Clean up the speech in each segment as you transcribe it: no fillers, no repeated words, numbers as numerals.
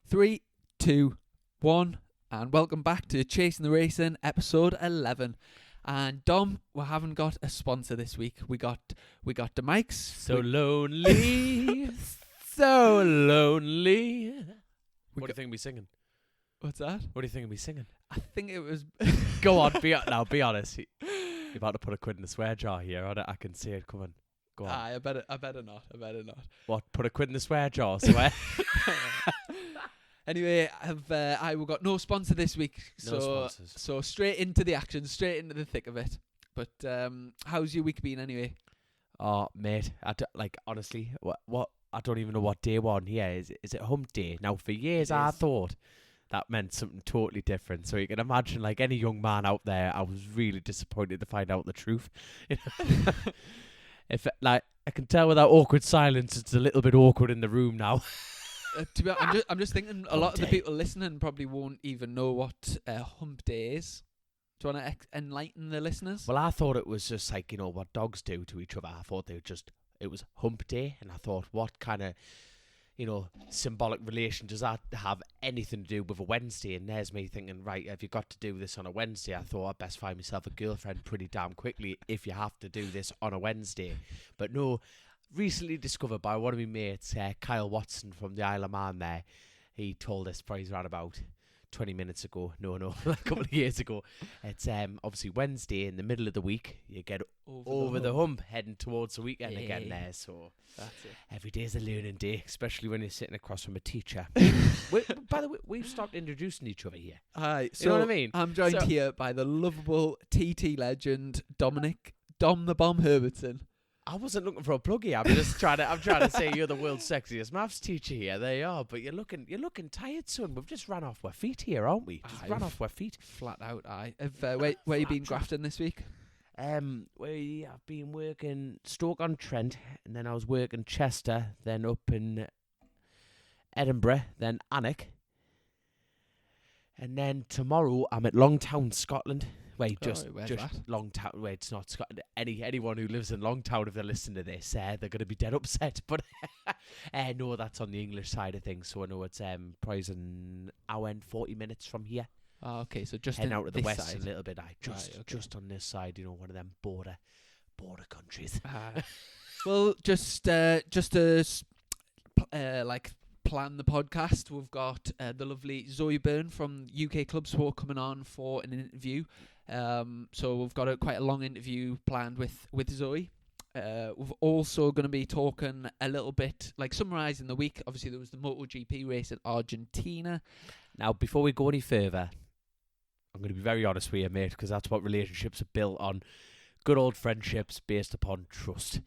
3, 2, 1, and welcome back to Chasing the Racing, episode 11. And Dom, we haven't got a sponsor this week. We got the mics. So lonely, so lonely. What do you think we singing? What's that? What do you think we singing? I think it was. Go on, be honest. You're about to put a quid in the swear jar here. I can see it coming. Go on. I better not. What? Put a quid in the swear jar? Swear. Anyway, we've got no sponsor this week, No sponsors. So straight into the action, straight into the thick of it. But how's your week been anyway? Oh, mate, honestly, what? I don't even know what day we're on here. Is it hump day? Now, for years I thought that meant something totally different. So you can imagine, like any young man out there, I was really disappointed to find out the truth. I can tell with that awkward silence, it's a little bit awkward in the room now. To be honest, I'm just thinking a lot of the people listening probably won't even know what hump day is. Do you want to enlighten the listeners? Well, I thought it was just like, what dogs do to each other. I thought it was hump day, and I thought, what kind of, symbolic relation does that have anything to do with a Wednesday? And there's me thinking, right, have you got to do this on a Wednesday? I thought I'd best find myself a girlfriend pretty damn quickly if you have to do this on a Wednesday. But no, recently discovered by one of my mates, Kyle Watson from the Isle of Man there. He told us probably around about 20 minutes ago. No, a couple of years ago. It's obviously Wednesday in the middle of the week. You get over the hump heading towards the weekend again there. So that's it. Every day's a learning day, especially when you're sitting across from a teacher. By the way, we've stopped introducing each other here. Hi, so you know what I mean? I'm joined here by the lovable TT legend, Dom the Bomb Herbertson. I wasn't looking for a plug here. I'm trying to say you're the world's sexiest maths teacher here. There you are. But you're looking tired, son. We've just ran off our feet here, aren't we? Ran off our feet. Flat out, aye. Where you been grafting this week? We have been working Stoke-on-Trent, and then I was working Chester, then up in Edinburgh, then Alnwick. And then tomorrow I'm at Longtown, Scotland. Wait, just Longtown. Wait, it's not Scotland. Anyone who lives in Longtown, if they listen to this, they're going to be dead upset. But no, that's on the English side of things. So I know it's probably an hour and 40 minutes from here. Oh, okay, so just heading out to the west side. A little bit. Just on this side, one of them border countries. Well, just to plan the podcast, we've got the lovely Zoe Burn from UKCLUBSPORT coming on for an interview. So we've got quite a long interview planned with Zoe. We're also going to be talking a little bit, summarising the week. Obviously, there was the MotoGP race in Argentina. Now, before we go any further, I'm going to be very honest with you, mate, because that's what relationships are built on. Good old friendships based upon trust.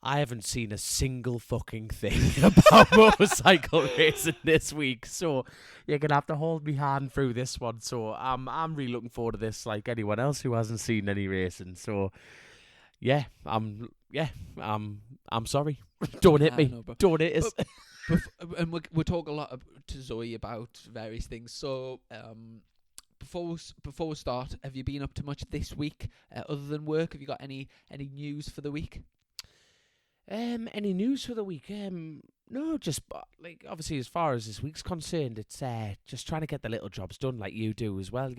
I haven't seen a single fucking thing about motorcycle racing this week, so you're gonna have to hold me hand through this one. So I'm really looking forward to this, like anyone else who hasn't seen any racing. So I'm sorry. Don't hit me. Don't hit us. And we'll talk a lot to Zoe about various things. So before we start, have you been up to much this week other than work? Have you got any news for the week? Any news for the week? No, just obviously as far as this week's concerned, it's just trying to get the little jobs done like you do as well.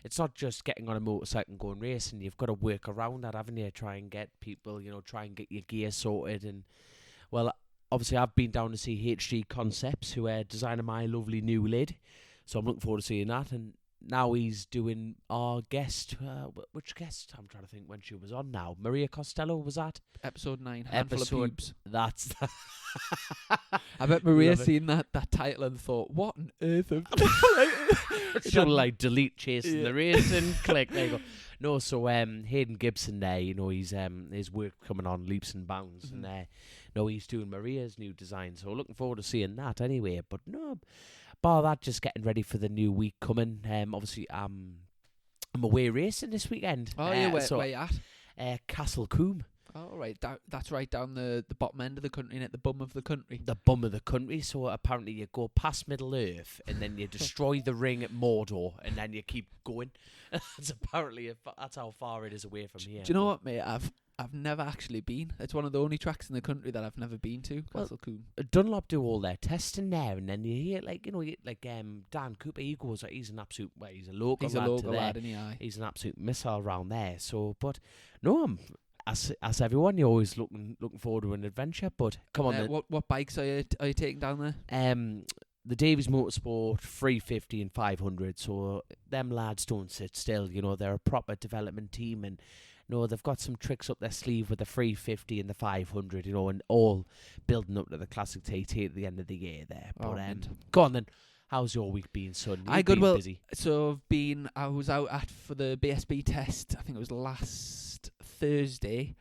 It's not just getting on a motorcycle and going racing. You've got to work around that, haven't you? Try and get people, try and get your gear sorted. And well, obviously I've been down to see HG Concepts, who are designing my lovely new lid. So I'm looking forward to seeing that. And now he's doing our guest. Which guest? I'm trying to think when she was on now. Maria Costello, was that? Episode 9, Handful of Pubes. That's... I bet Maria seen that title and thought, what on earth of... She'll delete Chasing the Racing, click, there you go. No, so Hayden Gibson there, he's his work coming on leaps and bounds. Mm-hmm. And he's doing Maria's new design. So looking forward to seeing that anyway. But no... Bar that, just getting ready for the new week coming. Obviously, I'm away racing this weekend. Oh, yeah, where you at? Castle Coombe. Oh, right. That's right down the bottom end of the country, at the bum of the country. The bum of the country. So apparently you go past Middle Earth and then you destroy the ring at Mordor and then you keep going. That's how far it is away from here. Do you know what, mate? I've never actually been. It's one of the only tracks in the country that I've never been to. Well, Castle Coombe. Dunlop do all their testing there, and then you hear Dan Cooper. He goes, he's an absolute. Well, he's a local. He's a lad local to there. lad, isn't he? Aye. He's an absolute missile around there. So, but no, as everyone, you're always looking forward to an adventure. But come on, then. What bikes are you taking down there? The Davies Motorsport 350 and 500. So them lads don't sit still. You know, they're a proper development team, and no, they've got some tricks up their sleeve with the 350 and the 500. You know, and all building up to the Classic TT at the end of the year there. But go on then. How's your week been, son? You've been busy. So I was out for the BSB test. I think it was last Thursday.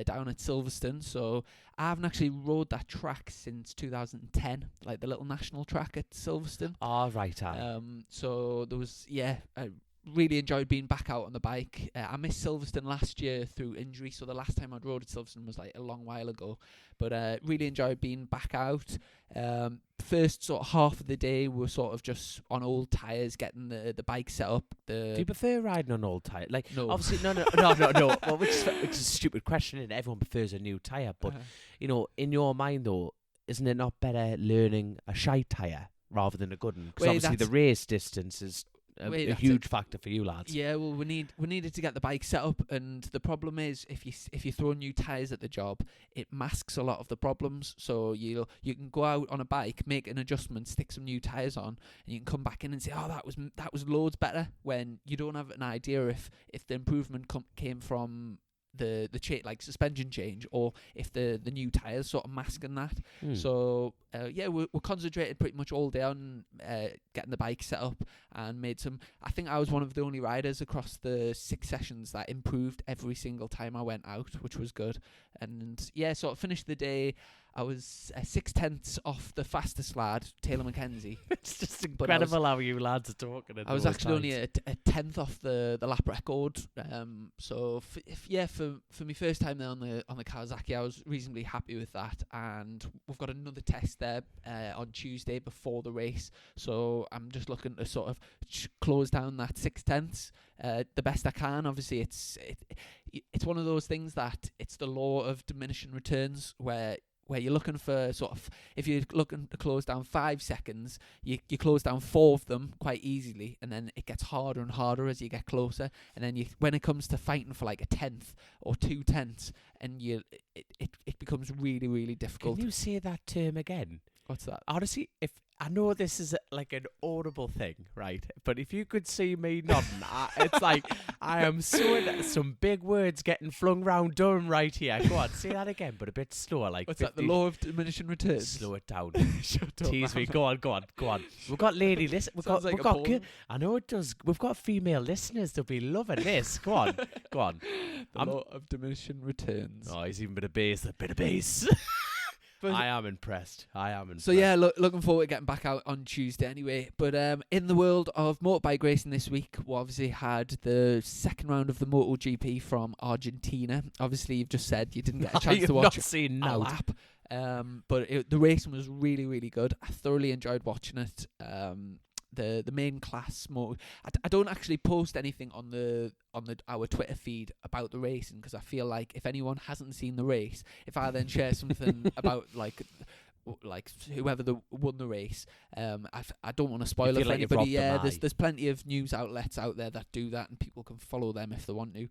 Down at Silverstone, so I haven't actually rode that track since 2010, like the little national track at Silverstone. Oh, right. So there was, I really enjoyed being back out on the bike. I missed Silverstone last year through injury, so the last time I'd rode at Silverstone was like a long while ago. But really enjoyed being back out. First sort of half of the day we were sort of just on old tyres, getting the bike set up. Do you prefer riding on old tyres? Like, no. Obviously, no. Well, which is a stupid question, and everyone prefers a new tyre. But, you know, in your mind, though, isn't it not better learning a shite tyre rather than a good one? Because obviously the race distance is a huge factor for you lads. Yeah, well, we needed to get the bike set up, and the problem is if you throw new tyres at the job, it masks a lot of the problems. So you can go out on a bike, make an adjustment, stick some new tyres on, and you can come back in and say, oh, that was loads better, when you don't have an idea if the improvement came from the suspension change, or if the new tyres sort of masking that. So we're concentrated pretty much all day on getting the bike set up, and made some. I think I was one of the only riders across the 6 sessions that improved every single time I went out, which was good. And sort of finished the day. I was 6/10 off the fastest lad, Taylor Mackenzie. It's just incredible how you lads are talking. I was actually only a 10th off the lap record. So for my first time there on the Kawasaki, I was reasonably happy with that. And we've got another test there on Tuesday before the race. So I'm just looking to sort of close down that 6/10 the best I can. Obviously, it's one of those things that it's the law of diminishing returns, where you're looking for sort of, if you're looking to close down 5 seconds, you close down 4 of them quite easily, and then it gets harder and harder as you get closer. And then when it comes to fighting for like a 10th or 2/10, and it becomes really, really difficult. Can you say that term again? What's that? Honestly, if I know this is like an audible thing, right? But if you could see me nodding, it's like I am some big words getting flung round Durham right here. Go on, say that again, but a bit slower. Like, what's that? The law of diminishing returns. Slow it down. Shut up. Tease me. Go on. We've got lady listen. We've got. I know it does. We've got female listeners. They'll be loving this. Go on. The law of diminishing returns. Oh, he's even a bit of bass. I am impressed. So looking forward to getting back out on Tuesday anyway. But in the world of motorbike racing this week, we obviously had the second round of the MotoGP from Argentina. Obviously, you've just said you didn't get a chance to watch a lap. But the racing was really, really good. I thoroughly enjoyed watching it. The main class mode. I don't actually post anything on our Twitter feed about the racing, because I feel like if anyone hasn't seen the race, if I then share something about like whoever won the race, I don't want to spoil it for anybody. Yeah, there's plenty of news outlets out there that do that, and people can follow them if they want to.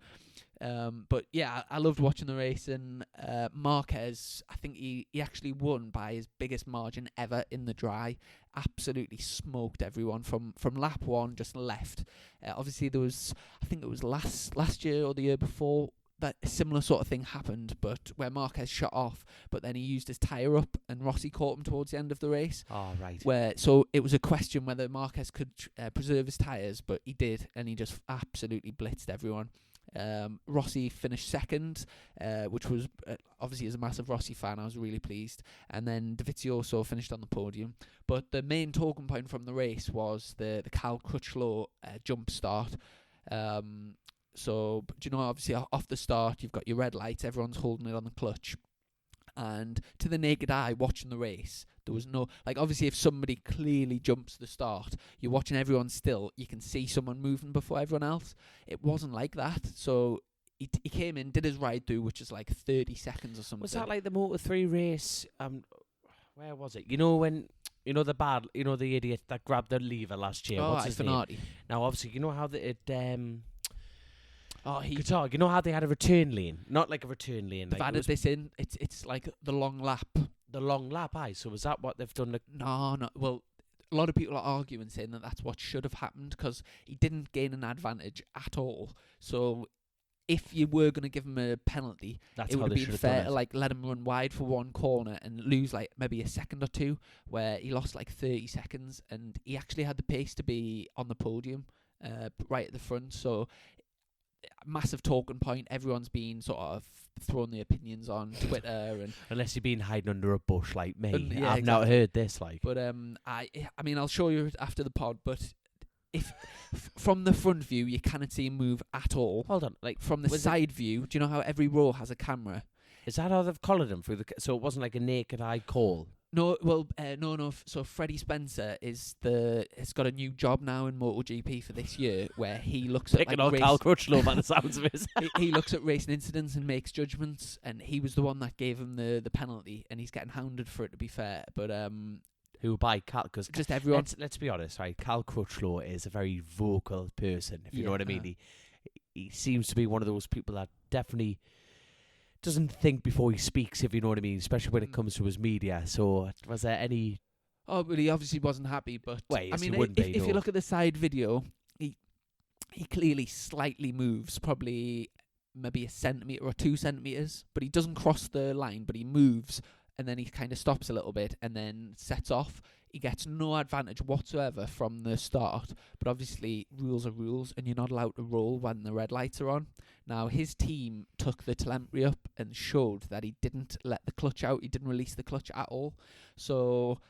But yeah, I loved watching the race, and Marquez, I think he actually won by his biggest margin ever in the dry. Absolutely smoked everyone from lap 1, just left. Obviously there was, I think it was last year or the year before, that a similar sort of thing happened, but where Marquez shut off, but then he used his tyre up, and Rossi caught him towards the end of the race. Oh, right. So it was a question whether Marquez could preserve his tyres, but he did, and he just absolutely blitzed everyone. Rossi finished second, which was obviously, as a massive Rossi fan, I was really pleased. And then Dovizioso finished on the podium. But the main talking point from the race was the Cal Crutchlow jump start. So, do you know, obviously off the start, you've got your red lights, everyone's holding it on the clutch. And to the naked eye, watching the race, there was no, like, obviously if somebody clearly jumps the start, you're watching everyone still, you can see someone moving before everyone else. It wasn't like that. So he came in, did his ride through, which is like 30 seconds or something. Was that like the Moto3 race? Where was it? You know when the idiot that grabbed the lever last year. What's his name? Now, obviously, you know how Qatar, you know how they had a return lane, not like a return lane. They've added this in. It's like the long lap. The long lap, aye. So is that what they've done? No. Well, a lot of people are arguing, saying that that's what should have happened because he didn't gain an advantage at all. So if you were going to give him a penalty, it would have been fair to like let him run wide for one corner and lose like maybe a second or two, where he lost like 30 seconds, and he actually had the pace to be on the podium, right at the front. So massive talking point. Everyone's been sort of throwing their opinions on Twitter, and unless you've been hiding under a bush like me, yeah, I've not heard this. Like, but I mean, I'll show you after the pod. But if from the front view, you cannot see him move at all. Hold on, like from the side view, do you know how every row has a camera? Is that how they've collared him through so it wasn't like a naked eye call? No, well, no. So Freddie Spencer has got a new job now in MotoGP for this year, where he looks at like Cal Crutchlow by the sounds of it. he looks at racing incidents and makes judgments, and he was the one that gave him the penalty, and he's getting hounded for it, to be fair. But who by Cal? Because just everyone. Let's be honest, right? Cal Crutchlow is a very vocal person, if you know what I mean. He seems to be one of those people that definitely doesn't think before he speaks, if you know what I mean, especially when it comes to his media. So was there any... Oh, well, he obviously wasn't happy, but yes, I mean, if you look at the side video, he clearly slightly moves, probably maybe a centimetre or 2 centimetres, but he doesn't cross the line, but he moves, and then he kind of stops a little bit and then sets off. He gets no advantage whatsoever from the start, but obviously rules are rules, and you're not allowed to roll when the red lights are on. Now, his team took the telemetry up and showed that he didn't let the clutch out. He didn't release the clutch at all. So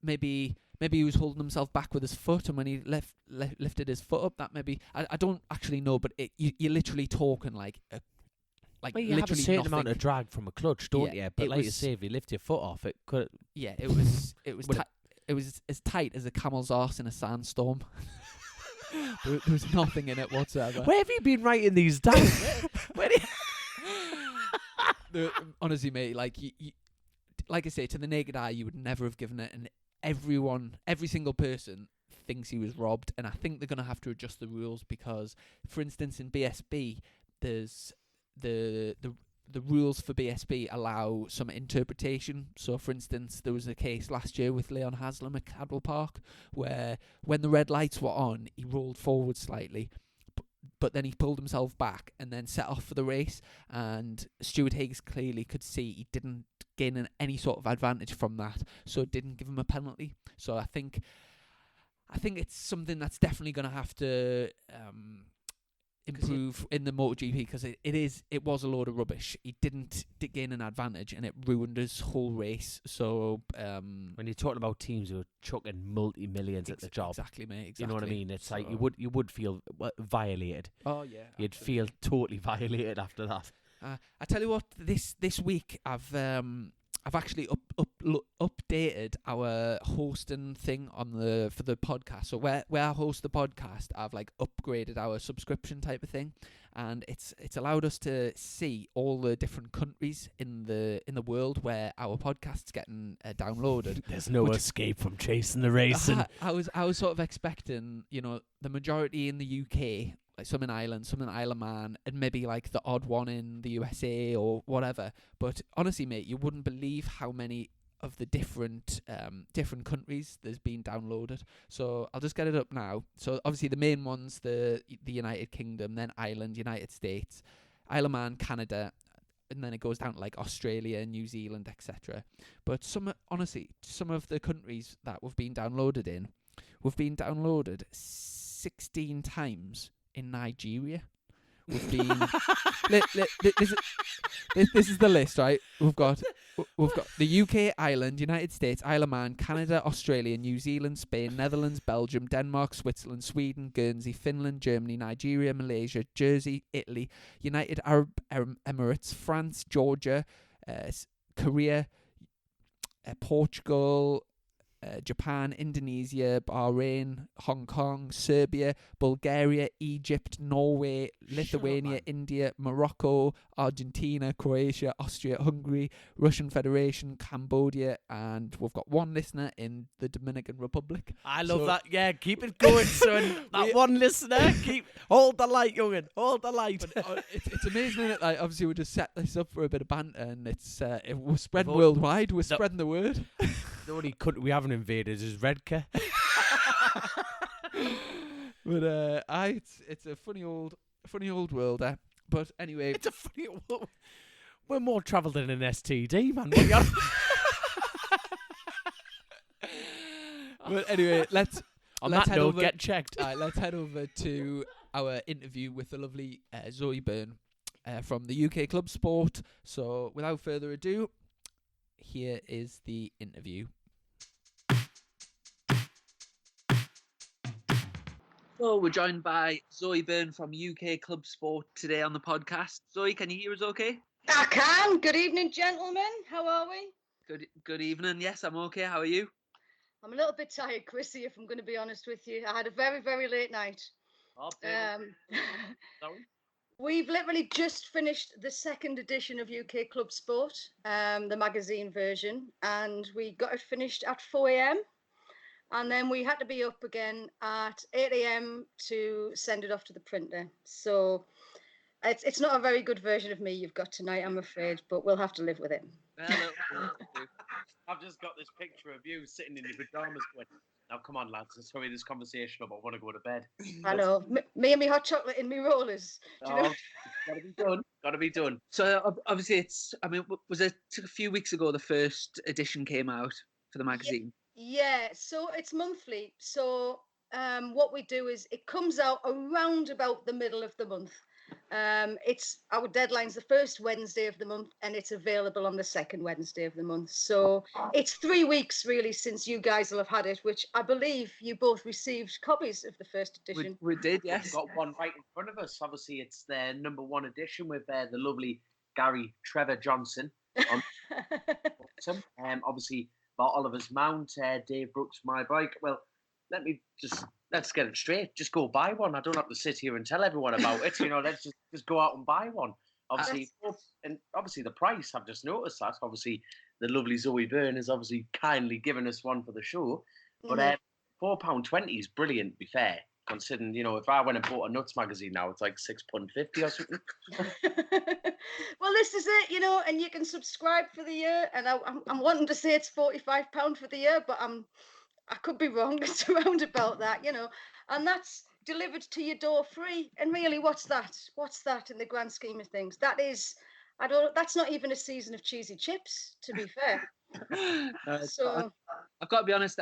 maybe he was holding himself back with his foot, and when he lifted his foot up, that maybe... I don't actually know, but you're literally talking like well, you have a certain amount of drag from a clutch, don't you? But like you say, if you lift your foot off, it could... Yeah, it was as tight as a camel's arse in a sandstorm. there was nothing in it whatsoever. Where have you been writing these down? Honestly, mate, like like I say, to the naked eye, you would never have given it, and every single person thinks he was robbed, and I think they're going to have to adjust the rules because, for instance, in BSB, there's the rules for BSB allow some interpretation. So, for instance, there was a case last year with Leon Haslam at Cadwell Park where when the red lights were on, he rolled forward slightly, but then he pulled himself back and then set off for the race. And Stuart Higgs clearly could see he didn't gain any sort of advantage from that, so it didn't give him a penalty. So I think it's something that's definitely going to have to... improve in the MotoGP, because it was a load of rubbish. He didn't gain an advantage, and it ruined his whole race. So when you're talking about teams who are chucking multi-millions at the job, exactly, mate. Exactly. You know what I mean? It's like you would feel violated. Oh yeah, you'd feel totally violated after that. I tell you what, this week I've actually updated our hosting thing for the podcast. So where I host the podcast, I've like upgraded our subscription type of thing, and it's allowed us to see all the different countries in the world where our podcast's getting downloaded. There's no escape from chasing the racing. I was sort of expecting, the majority in the UK. Like some in Ireland, some in Isle of Man, and maybe like the odd one in the USA or whatever. But honestly, mate, you wouldn't believe how many of the different countries there's been downloaded. So I'll just get it up now. So obviously the main ones, the United Kingdom, then Ireland, United States, Isle of Man, Canada, and then it goes down to like Australia, New Zealand, etc. But some of the countries that we've been downloaded in, we've been downloaded 16 times in Nigeria. We've been this is the list, right? We've got the UK, Ireland, United States, Isle of Man, Canada, Australia, New Zealand, Spain, Netherlands, Belgium, Denmark, Switzerland, Sweden, Guernsey, Finland, Germany, Nigeria, Malaysia, Jersey, Italy, United Arab Emirates, France, Georgia, Korea, Portugal, Japan, Indonesia, Bahrain, Hong Kong, Serbia, Bulgaria, Egypt, Norway, Lithuania, India, Morocco, Argentina, Croatia, Austria, Hungary, Russian Federation, Cambodia, and we've got one listener in the Dominican Republic. I love that. Yeah, keep it going, son. That one listener, hold the light, young'un. Hold the light. But, it's amazing that obviously we just set this up for a bit of banter, and we're spreading worldwide. We're spreading the word. The only country we haven't invaded is Redcar. But it's a funny old world. But anyway, it's a funny old world. We're more travelled than an STD, man. What you on? But anyway, let's get checked. Let's head over to our interview with the lovely Zoe Burn from the UK Club Sport. So without further ado, here is the interview. So we're joined by Zoe Burn from UK Club Sport today on the podcast. Zoe, can you hear us okay? I can. Good evening, gentlemen. How are we? Good evening. Yes, I'm okay. How are you? I'm a little bit tired, Chrissy, if I'm going to be honest with you. I had a very, very late night. We've literally just finished the second edition of UK Club Sport, the magazine version, and we got it finished at 4 a.m. And then we had to be up again at 8 a.m. to send it off to the printer. So it's not a very good version of me you've got tonight, I'm afraid, but we'll have to live with it. I've just got this picture of you sitting in your pajamas going, now come on, lads, let's hurry this conversation up. I want to go to bed. I know. Me and me hot chocolate in me rollers. Do you know? Gotta be done. So obviously was it a few weeks ago the first edition came out for the magazine? Yeah, so it's monthly. So what we do is it comes out around about the middle of the month. It's our deadline's the first Wednesday of the month, and it's available on the second Wednesday of the month. So it's 3 weeks really since you guys will have had it, which I believe you both received copies of the first edition. We did, yes. We've got one right in front of us. Obviously, it's their number one edition with the lovely Gary Trevor Johnson. Obviously, about Oliver's Mount, Dave Brooks, My Bike. Well, let's get it straight. Just go buy one. I don't have to sit here and tell everyone about it. Let's just go out and buy one. Obviously, and obviously the price. I've just noticed that. Obviously, the lovely Zoe Burn has obviously kindly given us one for the show. But £4.20 is brilliant. To be fair, considering if I went and bought a Nuts magazine now, it's like £6.50 or something. Well, this is it, and you can subscribe for the year. And I'm wanting to say it's £45 for the year, but I could be wrong. It's around about that, and that's delivered to your door free. And really, what's that? What's that in the grand scheme of things? That's not even a season of cheesy chips, to be fair. So I've got to be honest.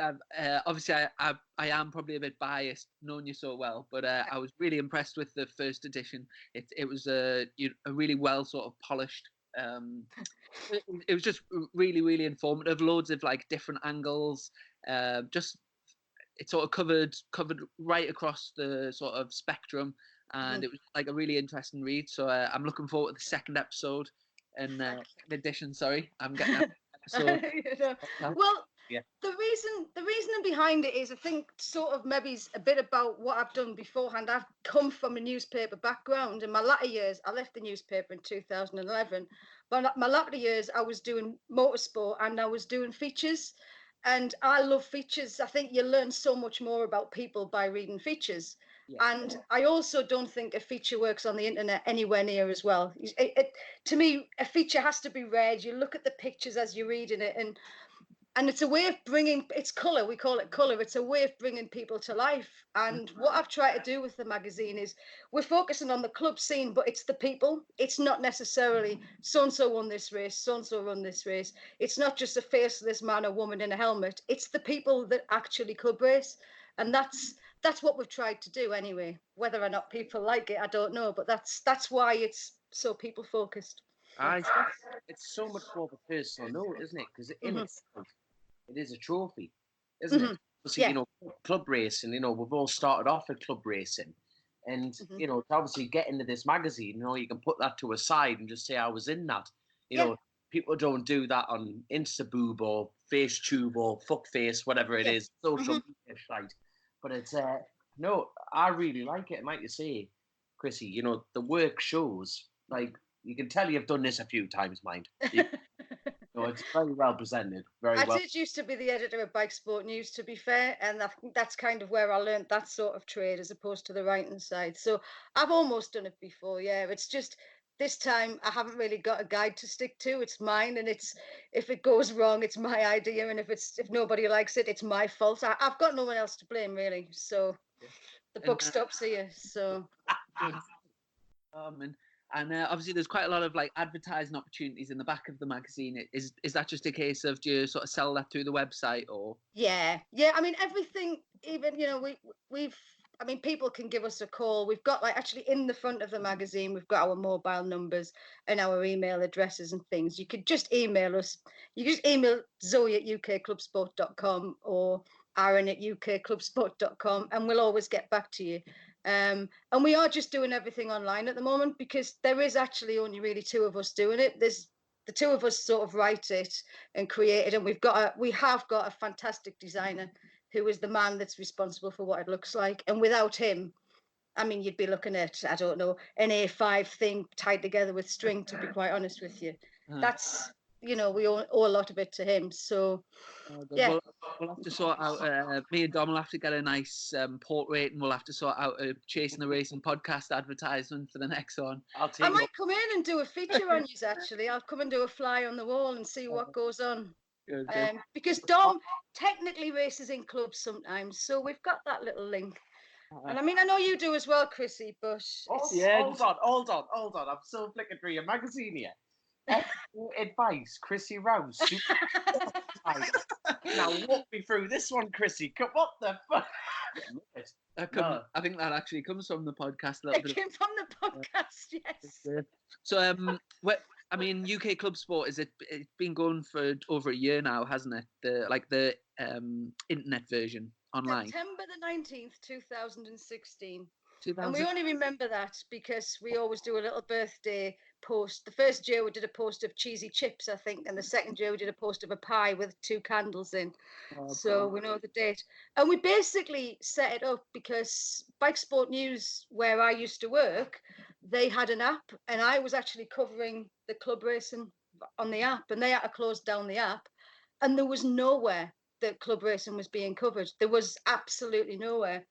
Obviously, I am probably a bit biased, knowing you so well, but I was really impressed with the first edition. It was a really well sort of polished. It was just really, really informative. Loads of different angles. It sort of covered right across the sort of spectrum, and it was a really interesting read. So I'm looking forward to the second episode and edition. Sorry, I'm getting that episode. Well, yeah. The reason behind it is I think sort of maybe a bit about what I've done beforehand. I've come from a newspaper background. In my latter years, I left the newspaper in 2011. But my latter years, I was doing motorsport and I was doing features. And I love features. I think you learn so much more about people by reading features. Yeah. And I also don't think a feature works on the internet anywhere near as well. To me, a feature has to be read. You look at the pictures as you're reading it, and it's a way of bringing, it's colour, we call it colour. It's a way of bringing people to life. And what I've tried to do with the magazine is we're focusing on the club scene, but it's the people. It's not necessarily so-and-so won this race, so-and-so run this race. It's not just a faceless man or woman in a helmet. It's the people that actually club race. And that's what we've tried to do anyway. Whether or not people like it, I don't know. But that's why it's so people focused. It's so much more of a personal note, isn't it? Because in itself, it is a trophy, isn't it? Obviously, club racing, we've all started off at club racing. And, to obviously get into this magazine, you can put that to a side and just say I was in that. People don't do that on Instaboob or FaceTube or Fuckface, whatever it is, social media shite. But it's no, I really like it. And like you say, Chrissy, you know, the work shows. Like, you can tell you've done this a few times, mind. No, it's very well presented. I did used to be the editor of Bike Sport News, to be fair, and I think that's kind of where I learned that sort of trade as opposed to the writing side. So I've almost done it before, yeah. It's just this time I haven't really got a guide to stick to. It's mine, and it's if it goes wrong, it's my idea, and if nobody likes it, it's my fault. I've got no one else to blame, really. So the book stops here. So. And obviously, there's quite a lot of like advertising opportunities in the back of the magazine. Is that just a case of, do you sort of sell that through the website, or? Yeah. I mean, everything. Even we've. I mean, people can give us a call. We've got like actually in the front of the magazine, we've got our mobile numbers and our email addresses and things. You could just email us. You just email Zoe at UKCLUBSPORT.com or Aaron at UKCLUBSPORT.com, and we'll always get back to you. And we are just doing everything online at the moment because there is actually only really two of us doing it. There's the two of us sort of write it and create it, and we have got a fantastic designer who is the man that's responsible for what it looks like. And without him, I mean, you'd be looking at, I don't know, an A5 thing tied together with string, to be quite honest with you. That's, we owe a lot of it to him. So, yeah. We'll have to sort out, me and Dom will have to get a nice portrait, and we'll have to sort out a Chasing the Racing podcast advertisement for the next one. I might come in and do a feature on you, actually. I'll come and do a fly on the wall and see what goes on. Good. Because Dom technically races in clubs sometimes, so we've got that little link. And I mean, I know you do as well, Chrissy, but hold on. I'm so flicking through your magazine here. Advice, Chrissy Rouse. Now walk me through this one, Chrissy. What the fuck? I think that actually comes from the podcast. It came from the podcast, yes. So, I mean, UK Club Sport it's been going for over a year now, hasn't it? The internet version online. September the 19th, 2016. And we only remember that because we always do a little birthday post. The first year we did a post of cheesy chips, I think, and the second year we did a post of a pie with 2 candles in. So we know the date. And we basically set it up because Bike Sport News, where I used to work, they had an app, and I was actually covering the club racing on the app, and they had to close down the app, and there was nowhere that club racing was being covered. There was absolutely nowhere.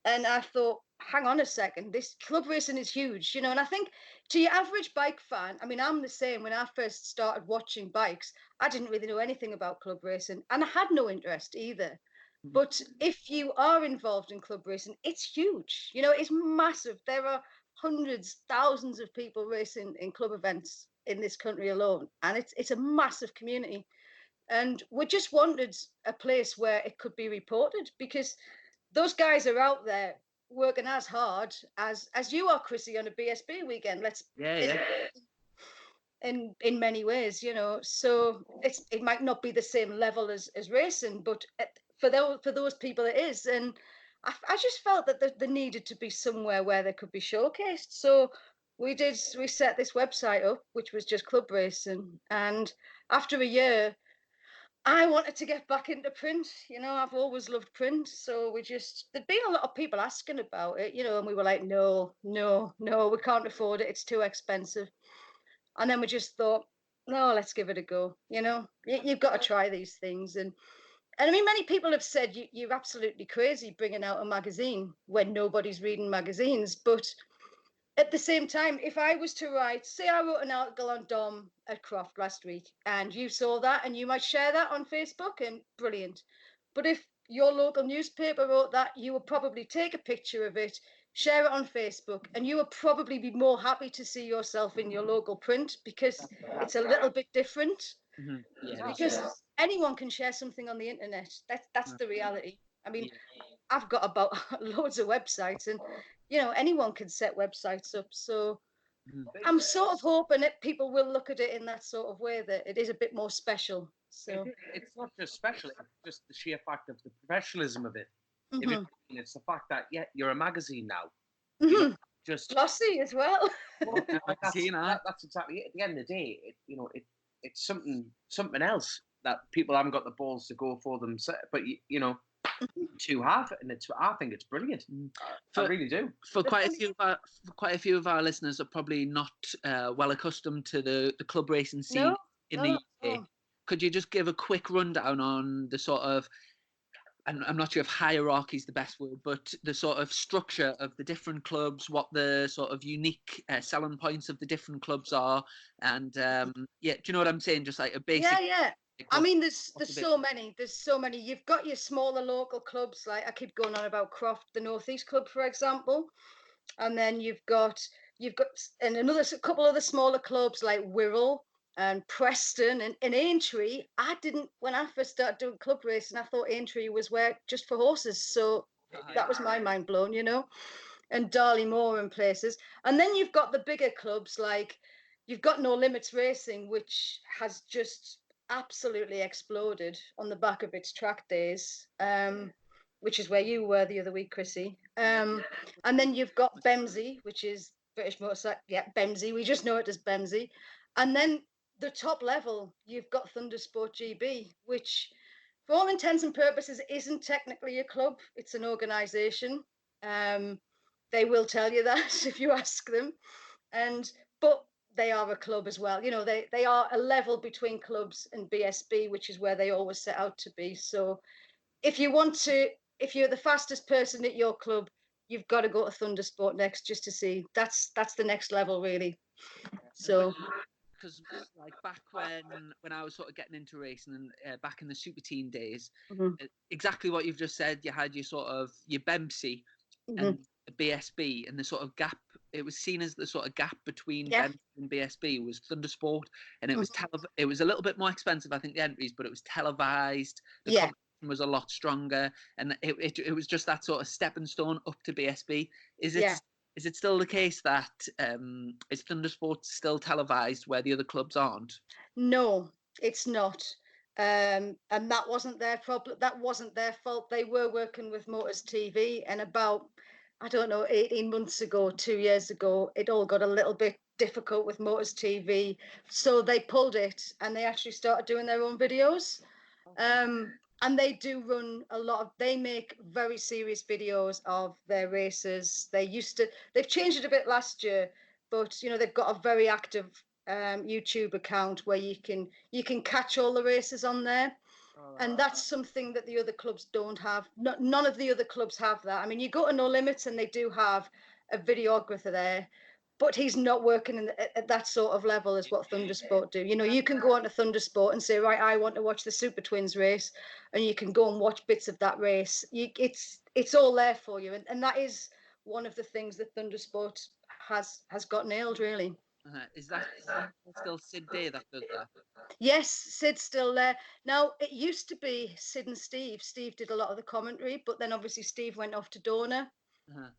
And I thought, hang on a second, this club racing is huge, and I think to your average bike fan, I mean, I'm the same. When I first started watching bikes, I didn't really know anything about club racing, and I had no interest either. But if you are involved in club racing, it's huge, it's massive. There are hundreds, thousands of people racing in club events in this country alone, and it's a massive community. And we just wanted a place where it could be reported, because those guys are out there working as hard as you are, Chrissy, on a BSB weekend. In many ways, so it might not be the same level as racing, but for those people it is. And I just felt that there needed to be somewhere where they could be showcased. So we set this website up, which was just club racing. And after a year, I wanted to get back into print. I've always loved print. So there'd been a lot of people asking about it, and we were like, no, we can't afford it. It's too expensive. And then we just thought, no, let's give it a go. You've got to try these things. And I mean, many people have said you're absolutely crazy bringing out a magazine when nobody's reading magazines. But at the same time, if I was to write, say I wrote an article on Dom at Croft last week, and you saw that and you might share that on Facebook, and brilliant. But if your local newspaper wrote that, you would probably take a picture of it, share it on Facebook, and you would probably be more happy to see yourself in your local print, because it's a little bit different. Because anyone can share something on the internet. That's the reality. I mean, I've got about loads of websites, and anyone can set websites up. So I'm sort of hoping that people will look at it in that sort of way, that it is a bit more special. So it's not just special; it's just the sheer fact of the professionalism of it. It's the fact that you're a magazine now. Just glossy as well. That's exactly it. At the end of the day, it's something else. that people haven't got the balls to go for them. So, but you know, two have, and I think it's brilliant. I really do. For quite a few of our listeners are probably not well accustomed to the club racing scene in the UK. Could you just give a quick rundown on the sort of, I'm not sure if hierarchy is the best word, but the sort of structure of the different clubs, what the sort of unique selling points of the different clubs are, and do you know what I'm saying? Just like a basic. Yeah. I mean, there's so many. There's so many. You've got your smaller local clubs, like I keep going on about Croft, the Northeast Club, for example, and then you've got and a couple of the smaller clubs like Wirral and Preston and Aintree. When I first started doing club racing, I thought Aintree was where just for horses. So that was my mind blown, you know, and Darley Moor and places. And then you've got the bigger clubs, like you've got No Limits Racing, which has just absolutely exploded on the back of its track days, which is where you were the other week, Chrissy. And then you've got Bemsey, which is British Motorcycle. Yeah, Bemsey. We just know it as Bemsey. And then the top level, you've got Thundersport GB, which for all intents and purposes isn't technically a club. It's an organisation. They will tell you that if you ask them. But they are a club as well. You know, they are a level between clubs and BSB, which is where they always set out to be. So if you're the fastest person at your club, you've got to go to Thundersport next just to see. That's the next level, really. So because like back when I was sort of getting into racing and back in the super teen days, exactly what you've just said, you had your sort of your Bempsey and BSB, and the sort of gap, it was seen as the sort of gap between Bempsey and BSB was Thundersport, and it was it was a little bit more expensive, I think, the entries, but it was televised. The competition was a lot stronger, and it was just that sort of stepping stone up to BSB. Is it still the case that is Thundersport still televised where the other clubs aren't? No, it's not. And that wasn't their problem. That wasn't their fault. They were working with Motors TV, and about, I don't know, 18 months ago, 2 years ago, it all got a little bit difficult with Motors TV. So they pulled it and they actually started doing their own videos. And they do run they make very serious videos of their races. They've changed it a bit last year, but you know, they've got a very active YouTube account where you can catch all the races on there. And that's something that the other clubs don't have. None of the other clubs have that. I mean, you go to No Limits and they do have a videographer there, but he's not working at that sort of level as what Thundersport do. You know, you can go onto Thundersport and say, right, I want to watch the Super Twins race, and you can go and watch bits of that race. It's all there for you, and that is one of the things that Thundersport has got nailed, really. Is that still Sid Day that does that? Yes, Sid's still there. Now, it used to be Sid and Steve. Steve did a lot of the commentary, but then obviously Steve went off to Dorna.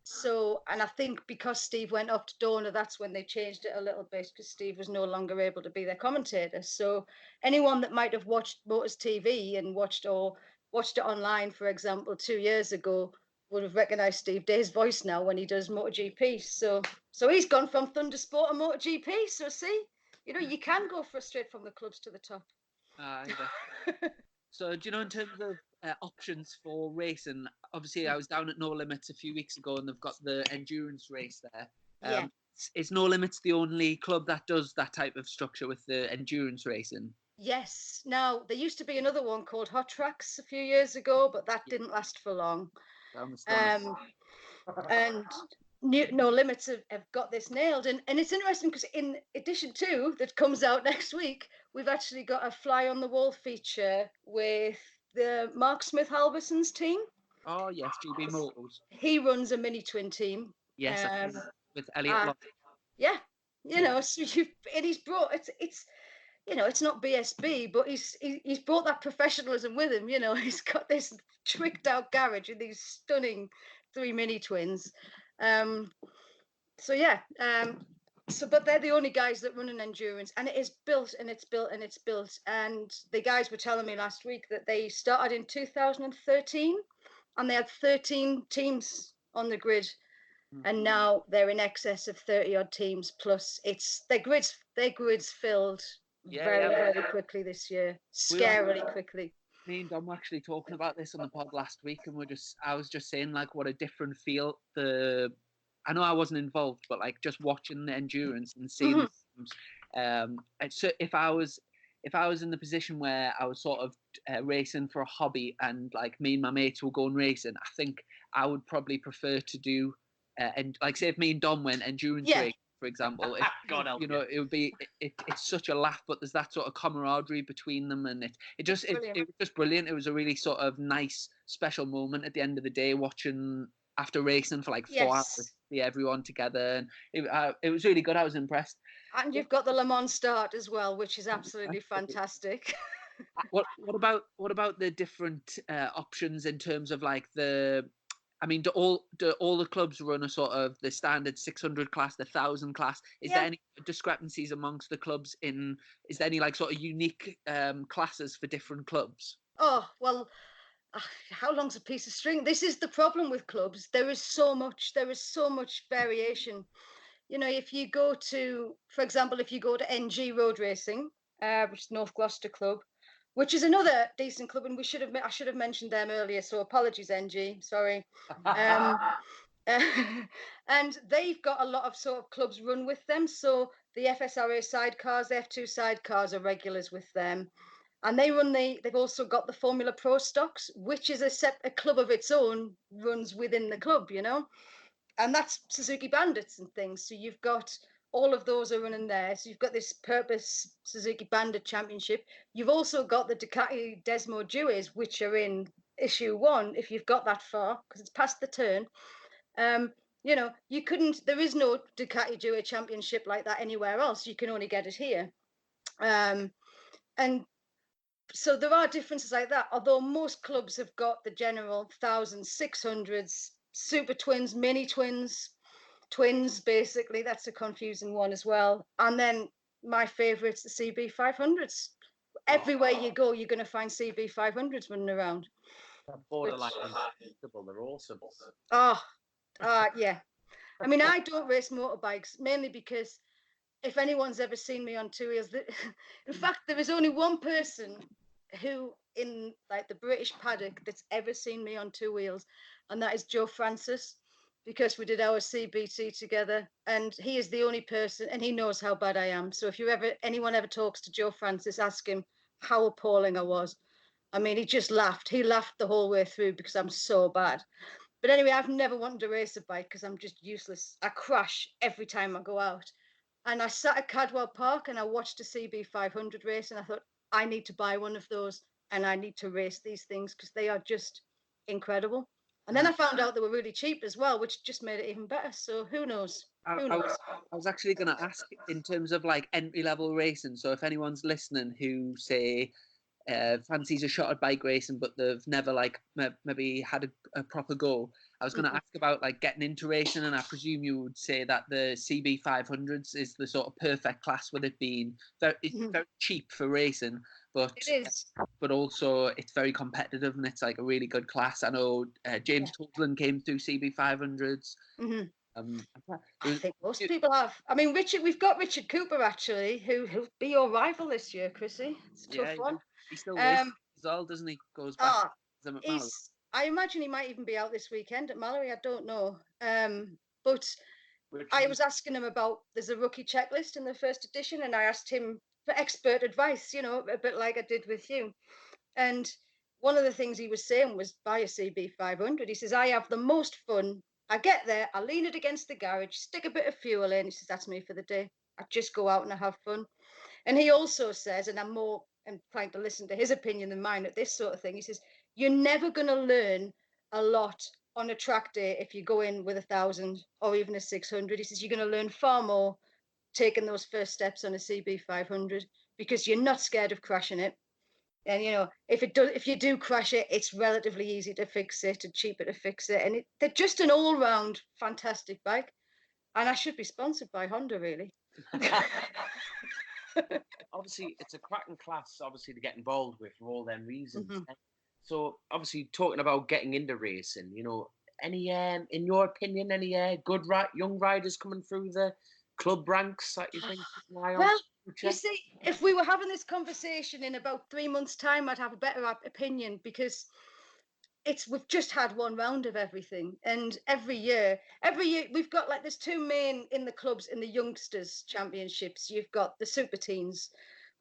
So, and I think because Steve went off to Dorna, that's when they changed it a little bit, because Steve was no longer able to be their commentator. So anyone that might have watched Motors TV and watched it online, for example, 2 years ago, would have recognised Steve Day's voice now when he does MotoGP. So he's gone from Thundersport to MotoGP. So see, you know, you can go straight from the clubs to the top. So do you know, in terms of options for racing, obviously I was down at No Limits a few weeks ago and they've got the endurance race there. Is No Limits the only club that does that type of structure with the endurance racing? Yes. Now, there used to be another one called Hot Tracks a few years ago, but that didn't last for long. And No Limits have got this nailed. And it's interesting because in edition 2 that comes out next week, we've actually got a fly on the wall feature with the Mark Smith Halverson's team. Oh yes, GB Motors. He runs a mini twin team. Yes, with Elliot Locke. Yeah, you know, so he's brought it's you know, it's not BSB, but he's brought that professionalism with him. You know, he's got this tricked out garage and these stunning 3 mini twins. But they're the only guys that run an endurance, and it is built and it's built and it's built. And the guys were telling me last week that they started in 2013 and they had 13 teams on the grid. And now they're in excess of 30 odd teams, plus their grids filled very quickly this year. Scarily quickly. Me and Dom were actually talking about this on the pod last week, and I was just saying like what a different feel I know I wasn't involved, but like just watching the endurance and seeing the teams, so if I was in the position where I was sort of racing for a hobby and like me and my mates were going racing, I think I would probably prefer to do and like say if me and Dom went endurance racing, for example, God help you know, it would be it's such a laugh, but there's that sort of camaraderie between them, and it was just brilliant. It was a really sort of nice special moment at the end of the day watching after racing for like 4 hours, see everyone together, and it was really good. I was impressed. And you've got the Le Mans start as well, which is absolutely fantastic. What about the different options in terms of like I mean, do all the clubs run a sort of the standard 600 class, the 1,000 class? Is there any discrepancies amongst the clubs is there any like sort of unique classes for different clubs? Oh, well, how long's a piece of string? This is the problem with clubs. There is so much variation. You know, if you go to, for example, if you go to NG Road Racing, which is North Gloucester Club, which is another decent club, and I should have mentioned them earlier, so apologies, NG, sorry. And they've got a lot of sort of clubs run with them. So the FSRA sidecars, the F2 sidecars are regulars with them. And they've also got the Formula Pro stocks, which is a club of its own, runs within the club, you know. And that's Suzuki Bandits and things. So you've got all of those are running there. So you've got this Purpose Suzuki Bandit Championship. You've also got the Ducati Desmo Dues, which are in issue 1, if you've got that far, because it's past the turn. You know, there is no Ducati Due Championship like that anywhere else. You can only get it here. And so there are differences like that, although most clubs have got the general 1,000s, 600s, super twins, mini twins, basically. That's a confusing one as well. And then my favourite's the CB 500s. Everywhere you go, you're going to find CB 500s running around. Borderline unacceptable. They're awesome. Yeah. I mean, I don't race motorbikes mainly because if anyone's ever seen me on two wheels, in fact, there is only one person who in like the British paddock that's ever seen me on two wheels, and that is Joe Francis, because we did our CBT together, and he is the only person, and he knows how bad I am. So if anyone ever talks to Joe Francis, ask him how appalling I was. I mean, he just laughed. He laughed the whole way through because I'm so bad. But anyway, I've never wanted to race a bike because I'm just useless. I crash every time I go out. And I sat at Cadwell Park and I watched a CB 500 race, and I thought, I need to buy one of those and I need to race these things because they are just incredible. And then I found out they were really cheap as well, which just made it even better. So who knows? I was actually going to ask in terms of like entry level racing. So if anyone's listening who say fancies a shot at bike racing, but they've never like maybe had a proper go, I was going to ask about like getting into racing, and I presume you would say that the CB 500s is the sort of perfect class, with it being very cheap for racing, but it is. But also it's very competitive and it's like a really good class. I know James Toulon came through CB 500s. I think most people have. I mean, we've got Richard Cooper actually, who'll be your rival this year, Chrissy. It's a tough one. He still races as well, doesn't he? Goes back. I imagine he might even be out this weekend at Mallory. I don't know. But I was asking him about, there's a rookie checklist in the first edition, and I asked him for expert advice, you know, a bit like I did with you. And one of the things he was saying was buy a CB 500. He says, I have the most fun. I get there, I lean it against the garage, stick a bit of fuel in. He says, that's me for the day. I just go out and I have fun. And he also says, and I'm more inclined to listen to his opinion than mine at this sort of thing, he says, you're never going to learn a lot on a track day if you go in with 1,000 or even a 600. He says, you're going to learn far more taking those first steps on a CB 500 because you're not scared of crashing it. And, you know, if you do crash it, it's relatively easy to fix it and cheaper to fix it. And they're just an all-round fantastic bike. And I should be sponsored by Honda, really. Obviously, it's a cracking class, obviously, to get involved with for all them reasons. So, obviously, talking about getting into racing, you know, any, in your opinion, any good young riders coming through the club ranks that you think? Well, You see, if we were having this conversation in about 3 months' time, I'd have a better opinion, because we've just had one round of everything, and every year we've got, like, there's two main in the clubs in the youngsters championships. You've got the super teens,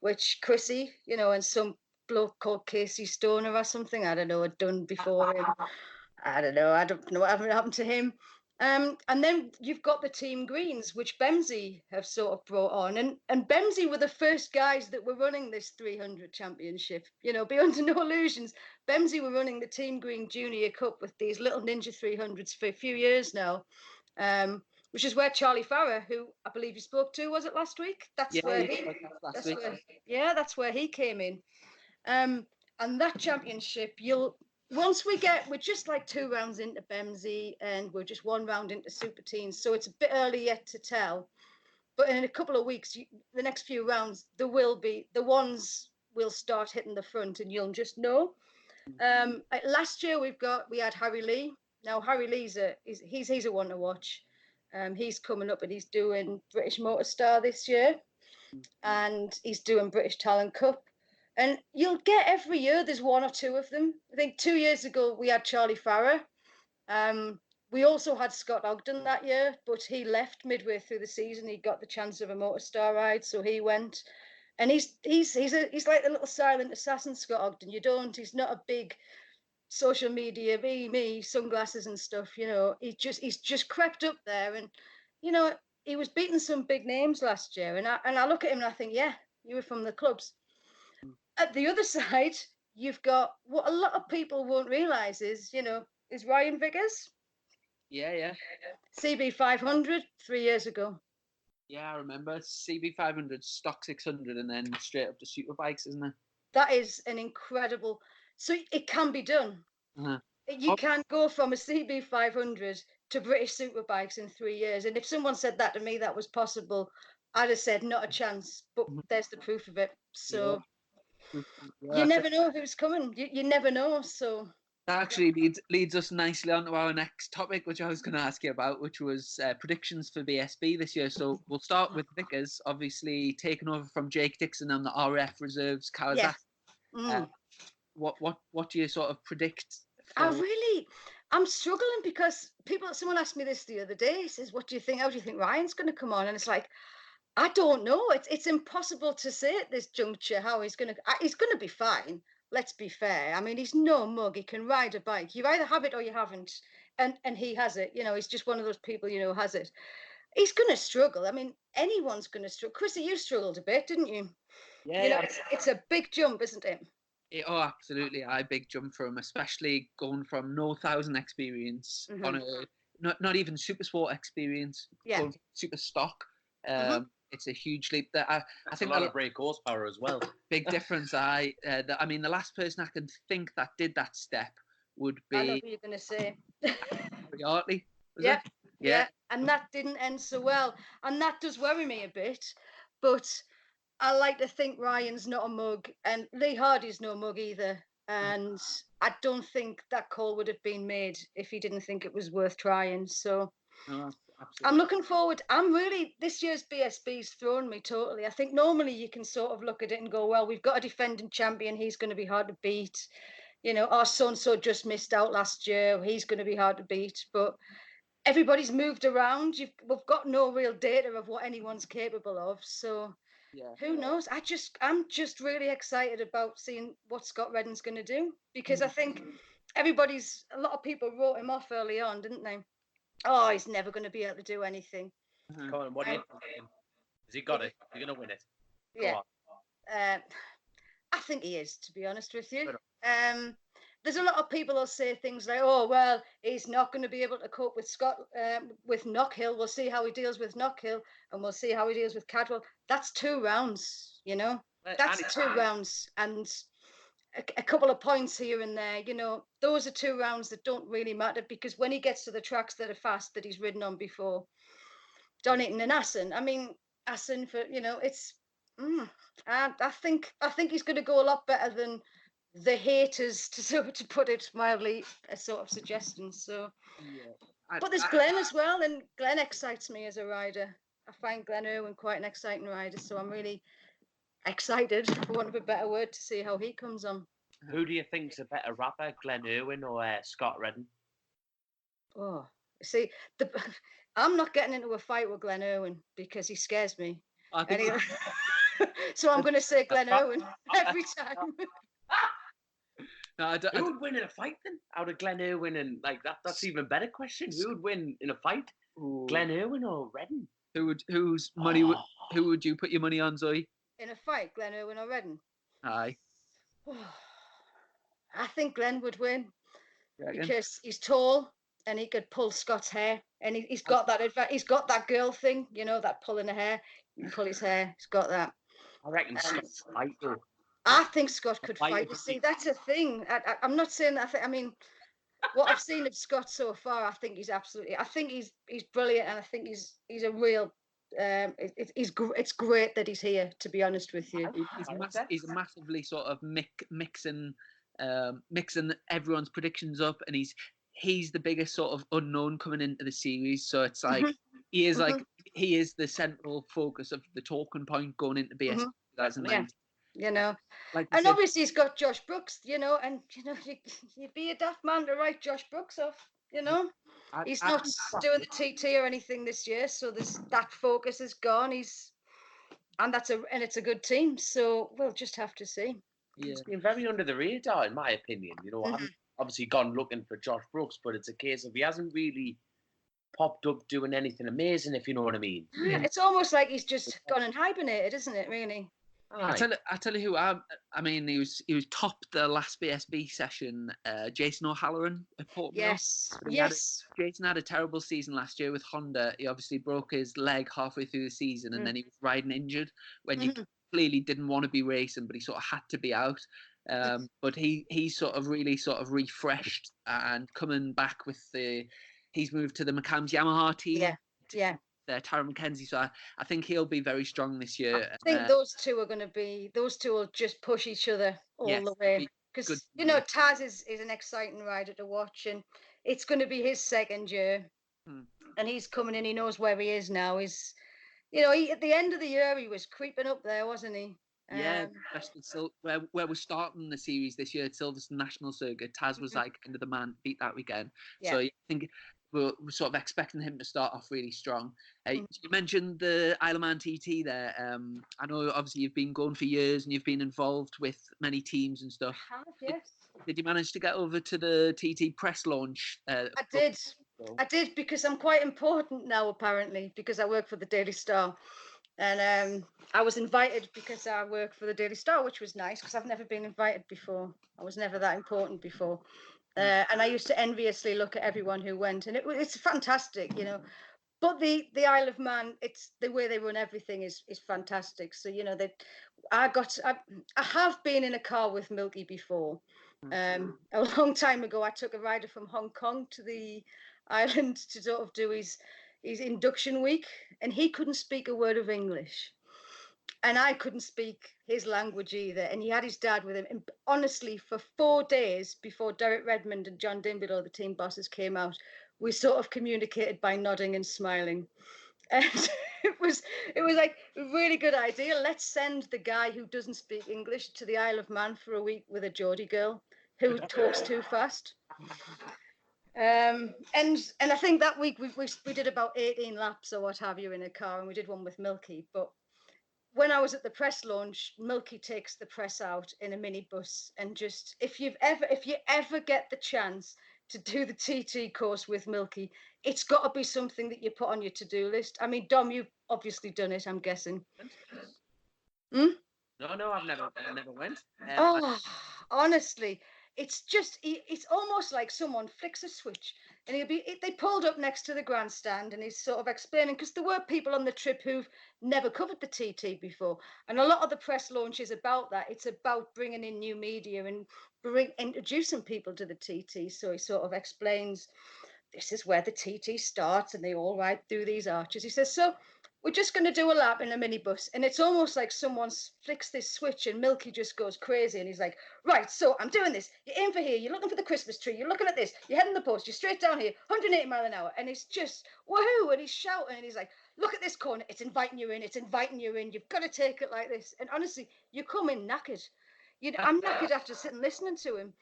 which Chrissy, and some bloke called Casey Stoner or something, I don't know, had done before him. I don't know what happened to him. And then you've got the Team Greens, which Bemsey have sort of brought on. And Bemsey were the first guys that were running this 300 championship. Be under no illusions. Bemsey were running the Team Green Junior Cup with these little Ninja 300s for a few years now, which is where Charlie Farrer, who I believe you spoke to, was it last week? That's where he came in. And that championship, once we're just like 2 rounds into Bemsey, and we're just 1 round into Super Teens, so it's a bit early yet to tell. But in a couple of weeks, the next few rounds, the ones will start hitting the front, and you'll just know. Last year we had Harry Lee. Now Harry Lee's he's a one to watch. He's coming up and he's doing British Motor Star this year, and he's doing British Talent Cup. And you'll get every year, there's 1 or 2 of them. I think 2 years ago we had Charlie Farrer. We also had Scott Ogden that year, but he left midway through the season. He got the chance of a Motor Star ride, so he went. And he's like the little silent assassin, Scott Ogden. He's not a big social media, me, sunglasses and stuff. He's just crept up there, and he was beating some big names last year. And I look at him and I think, yeah, you were from the clubs. At the other side, you've got what a lot of people won't realise is Ryan Vickers. Yeah. CB 500 3 years ago. Yeah, I remember. CB 500, stock 600, and then straight up to superbikes, isn't it? That is an incredible. So it can be done. Uh-huh. You can go from a CB 500 to British superbikes in 3 years. And if someone said that to me, that was possible, I'd have said not a chance. But there's the proof of it. So. Yeah. You never know who's coming. You never know. So that actually leads us nicely on to our next topic, which I was going to ask you about, which was predictions for BSB this year. So we'll start with Vickers, obviously taken over from Jake Dixon on the RF reserves Kawasaki. Yeah. What do you sort of predict? I'm struggling, because someone asked me this the other day. He says, "What do you think? How do you think Ryan's going to come on?" And it's like, I don't know. It's impossible to say at this juncture how he's going to be fine. Let's be fair. I mean, he's no mug. He can ride a bike. You either have it or you haven't. And he has it. He's just one of those people, has it. He's going to struggle. I mean, anyone's going to struggle. Chrissy, you struggled a bit, didn't you? Yeah. It's a big jump, isn't it? Oh, absolutely. A big jump for him, especially going from no 1,000 experience on not even super sport experience, super stock. It's a huge leap. That I think a lot of brake horsepower as well. Big difference. I mean, the last person I can think that did that step would be. I know who you're going to say. Hartley. Yeah. And that didn't end so well, and that does worry me a bit. But I like to think Ryan's not a mug, and Lee Hardy's no mug either. And I don't think that call would have been made if he didn't think it was worth trying. So. Absolutely. I'm looking forward. This year's BSB's thrown me totally. I think normally you can sort of look at it and go, well, we've got a defending champion. He's going to be hard to beat. Our so-and-so just missed out last year. He's going to be hard to beat. But everybody's moved around. We've got no real data of what anyone's capable of. So who knows? I'm just really excited about seeing what Scott Reddin's going to do, because I think a lot of people wrote him off early on, didn't they? Oh, he's never going to be able to do anything. Come on, what do you think? Has he got it? Is he going to win it? Yeah. I think he is, to be honest with you. There's a lot of people who'll say things like, oh, well, he's not going to be able to cope with with Knockhill. We'll see how he deals with Knockhill, and we'll see how he deals with Cadwell. That's 2 rounds, That's 2 rounds. And a couple of points here and there, those are 2 rounds that don't really matter, because when he gets to the tracks that are fast that he's ridden on before, Donington and Assen, for, it's, I think he's going to go a lot better than the haters, to put it mildly, a sort of suggestion. So, but there's Glenn as well, and Glenn excites me as a rider. I find Glenn Irwin quite an exciting rider, so I'm really excited, for want of a better word, to see how he comes on. Who do you think's a better rapper, Glenn Irwin or Scott Redden? Oh, see, I'm not getting into a fight with Glenn Irwin because he scares me. I think So I'm going to say Glenn Irwin every time. no, I don't, Who would win in a fight then? Out of Glenn Irwin and like that's even better question. Who would win in a fight? Glenn Irwin or Redden? whose money who would you put your money on, Zoe? In a fight, Glenn Irwin or Redden? Aye. I think Glenn would win Reckon? because he's tall and he could pull Scott's hair, and he's got that he's got that girl thing, you know, that pulling the hair. You pull his hair. He's got that. I reckon Scott's fight though. I think Scott could fight fight. would See, be- that's a thing. I'm not saying that. I mean, what I've seen of Scott so far, I think he's absolutely. I think he's brilliant, and I think he's a real. It's great that he's here. To be honest with you, He's massively sort of mixing everyone's predictions up, and he's the biggest sort of unknown coming into the series. So it's like he is the central focus of the talking point going into BS 2019. You know, like and obviously he's got Josh Brooks, you know, and you know you'd be a daft man to write Josh Brooks off, you know. He's not doing the TT or anything this year, so that focus is gone. It's a good team, so we'll just have to see. Yeah. He's been very under the radar, in my opinion. You know, I haven't obviously gone looking for Josh Brooks, but it's a case of he hasn't really popped up doing anything amazing, if you know what I mean. Yeah, it's almost like he's just gone and hibernated, isn't it? Really. I tell you who I mean he was topped the last BSB session. Jason O'Halloran at Port Mill. Yes. Jason had a terrible season last year with Honda. He obviously broke his leg halfway through the season, and then he was riding injured when you clearly didn't want to be racing, but he sort of had to be out. But he sort of really sort of refreshed and coming back with he's moved to the McCann's Yamaha team. Yeah. Tyrone McKenzie, so I think he'll be very strong this year. I think those two will just push each other all the way, because you know Taz is an exciting rider to watch, and it's going to be his second year, and he's coming in. He knows where he is now. He's, you know, at the end of the year he was creeping up there, wasn't he? Yeah, especially where we're starting the series this year at Silverstone National Circuit. Taz was like end of the man, beat that weekend. Yeah. So I think we're sort of expecting him to start off really strong. You mentioned the IOM TT there. I know obviously you've been going for years and you've been involved with many teams and stuff. I have, yes. Did you manage to get over to the TT press launch? I did, because I'm quite important now, apparently, because I work for the Daily Star. And I was invited because I work for the Daily Star, which was nice, because I've never been invited before. I was never that important before. And I used to enviously look at everyone who went, and it's fantastic, you know. But the Isle of Man, it's the way they run everything is fantastic. So, you know, I have been in a car with Milky before. A long time ago, I took a rider from Hong Kong to the island to sort of do his induction week, and he couldn't speak a word of English. And I couldn't speak his language either. And he had his dad with him. And honestly, for 4 days before Derek Redmond and John Dimbido, the team bosses, came out, we sort of communicated by nodding and smiling. And it was like a really good idea. Let's send the guy who doesn't speak English to the Isle of Man for a week with a Geordie girl who talks too fast. And I think that week we did about 18 laps or what have you in a car, and we did one with Milky. But when I was at the press launch, Milky takes the press out in a minibus, and just if you ever get the chance to do the TT course with Milky, it's got to be something that you put on your to-do list. I mean, Dom, you've obviously done it, I'm guessing. No, I've never went. Honestly, it's almost like someone flicks a switch, and they pulled up next to the grandstand, and he's sort of explaining, because there were people on the trip who've never covered the TT before, and a lot of the press launch is about that. It's about bringing in new media and introducing people to the TT. So he sort of explains, this is where the TT starts, and they all ride through these arches. He says, so we're just going to do a lap in a minibus. And it's almost like someone flicks this switch and Milky just goes crazy. And he's like, right, so I'm doing this. You're in for here. You're looking for the Christmas tree. You're looking at this. You're heading the post. You're straight down here, 180 miles an hour. And it's just, woohoo. And he's shouting. And he's like, look at this corner, it's inviting you in, you've got to take it like this. And honestly, you come in knackered. I'm knackered after sitting listening to him.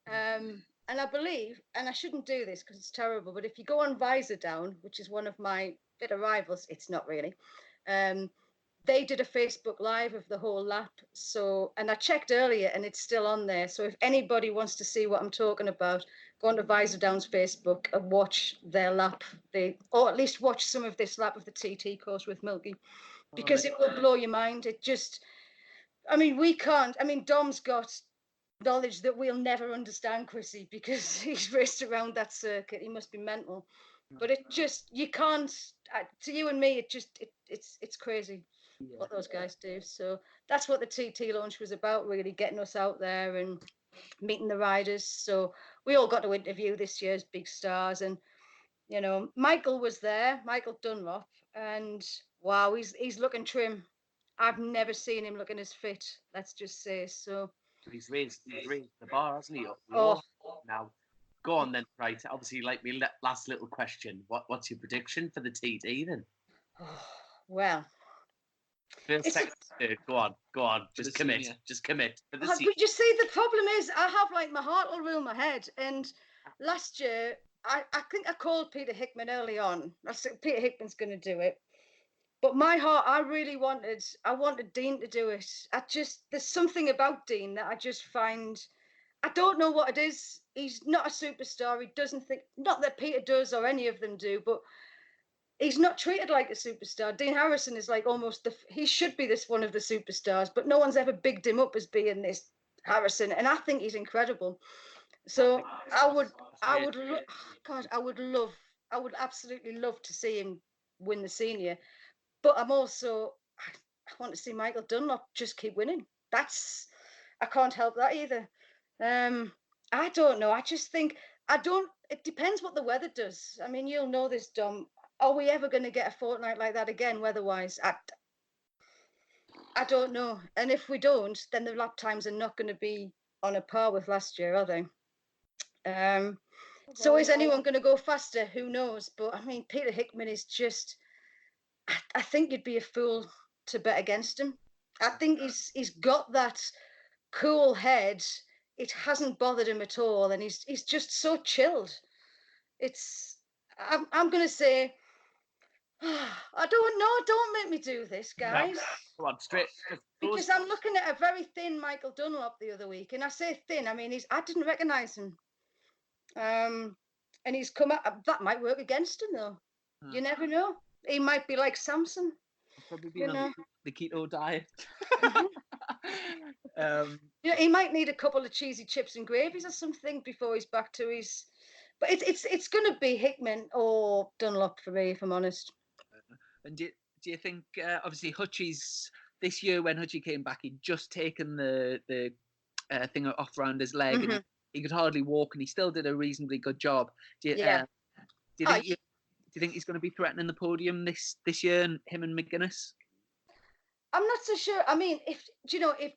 And I believe, and I shouldn't do this because it's terrible, but if you go on Visor Down, which is one of my bit of rivals, it's not really, they did a Facebook Live of the whole lap. So, and I checked earlier and it's still on there. So if anybody wants to see what I'm talking about, go on to Visor Down's Facebook and watch their lap. Or at least watch some of this lap of the TT course with Milky, because it will blow your mind. It just, I mean, we can't, I mean, Dom's got knowledge that we'll never understand, Chrissy, because he's raced around that circuit. He must be mental. But it just, you can't, to you and me, it's crazy what those guys do. So that's what the TT launch was about, really getting us out there and meeting the riders. So we all got to interview this year's big stars. And, you know, Michael was there, Michael Dunlop, and wow, he's looking trim. I've never seen him looking as fit, let's just say. So he's raised the bar, hasn't he? Now, go on then. Right, obviously, like me last little question. What's your prediction for the TT then? Well, first, second, third. Go on. Just commit. Just commit. But you see, the problem is I have like my heart will rule my head. And last year, I think I called Peter Hickman early on. I said Peter Hickman's going to do it. But my heart, I wanted Dean to do it. There's something about Dean that I just find, I don't know what it is. He's not a superstar. He doesn't think, not that Peter does or any of them do, but he's not treated like a superstar. Dean Harrison is like almost he should be one of the superstars, but no one's ever bigged him up as being this Harrison. And I think he's incredible. So I would absolutely love to see him win the senior. But I want to see Michael Dunlop just keep winning. I can't help that either. I don't know. I just think, it depends what the weather does. I mean, you'll know this, Dom. Are we ever going to get a fortnight like that again, weather-wise? I don't know. And if we don't, then the lap times are not going to be on a par with last year, are they? So is anyone going to go faster? Who knows? But I mean, Peter Hickman is just, I think you'd be a fool to bet against him. I think he's got that cool head. It hasn't bothered him at all, and he's just so chilled. I'm going to say, I don't know. Don't make me do this, guys. No. Come on, straight. Because I'm looking at a very thin Michael Dunlop the other week, and I say thin. I mean, I didn't recognise him. And he's come out. That might work against him, though. You never know. He might be like Samson. Probably be on the keto diet. He might need a couple of cheesy chips and gravies or something before he's back to his. But it's going to be Hickman or Dunlop for me, if I'm honest. And do you think, obviously, Hutchie's this year when Hutchie came back, he'd just taken the thing off around his leg, Mm-hmm. and he could hardly walk, and he still did a reasonably good job. Do you think he's going to be threatening the podium this year, and him and McGuinness? I'm not so sure. I mean, if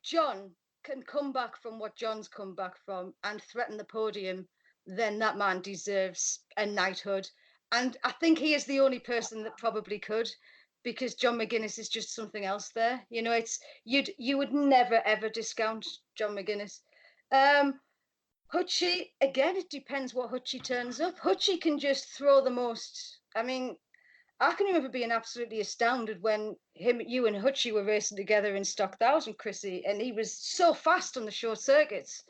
John can come back from what John's come back from and threaten the podium, then that man deserves a knighthood. And I think he is the only person that probably could, because John McGuinness is just something else there. You know, you would never ever discount John McGuinness. Hutchie, again, it depends what Hutchie turns up. Hutchie can just throw the most. I mean, I can remember being absolutely astounded when you and Hutchie were racing together in Stock 1000, Chrissy, and he was so fast on the short circuits.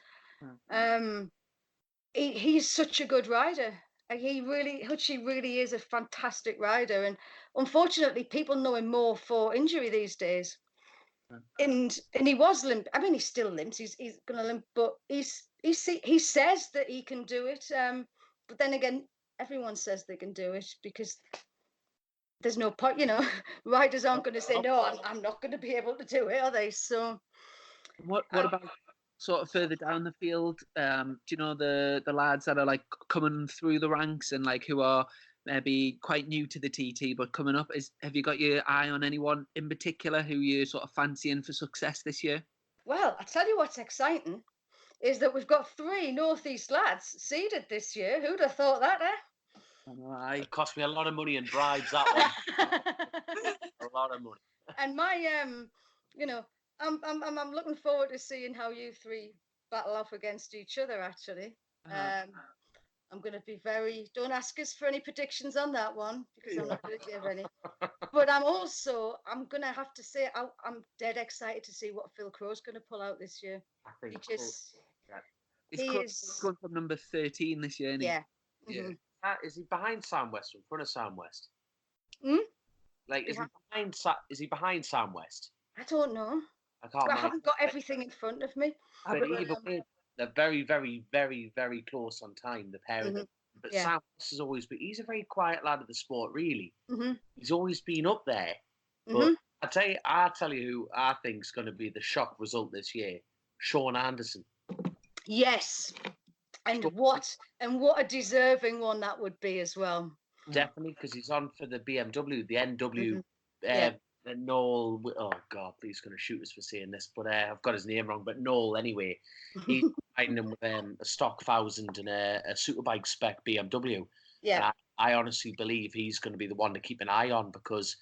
He's such a good rider. Hutchie really is a fantastic rider, and unfortunately, people know him more for injury these days. And he was limp. I mean, he's still limps. He's going to limp, but he says that he can do it. But then again, everyone says they can do it because there's no point. You know, riders aren't going to say no. I'm not going to be able to do it, are they? So, what about sort of further down the field? Do you know the lads that are like coming through the ranks and like who are maybe quite new to the TT but coming up? Have you got your eye on anyone in particular who you're sort of fancying for success this year? Well, I'll tell you what's exciting is that we've got 3 Northeast lads seeded this year. Who'd have thought that, eh? It cost me a lot of money in bribes, that one. A lot of money. And my you know, I'm looking forward to seeing how you three battle off against each other. Actually, I'm going to be don't ask us for any predictions on that one because I'm not going to give any. But I'm going to have to say I'm dead excited to see what Phil Crow's going to pull out this year. I think he's going from number 13 this year, isn't he? Yeah. Yeah. Mm-hmm. Is he behind Sam West or in front of Sam West? Like, is he behind Sam West? I don't know. I haven't got everything in front of me. But either way, they're very, very, very, very close on time, the pair of them. But Sam West has always been, he's a very quiet lad of the sport, really. He's always been up there. But I'll tell you who I think's going to be the shock result this year. Sean Anderson. Yes. And what a deserving one that would be as well. Definitely, because he's on for the BMW, the NW, Noel. Oh God, he's going to shoot us for saying this, but I've got his name wrong. But Noel, anyway, he's riding him with a stock 1000 and a superbike spec BMW. Yeah, and I honestly believe he's going to be the one to keep an eye on because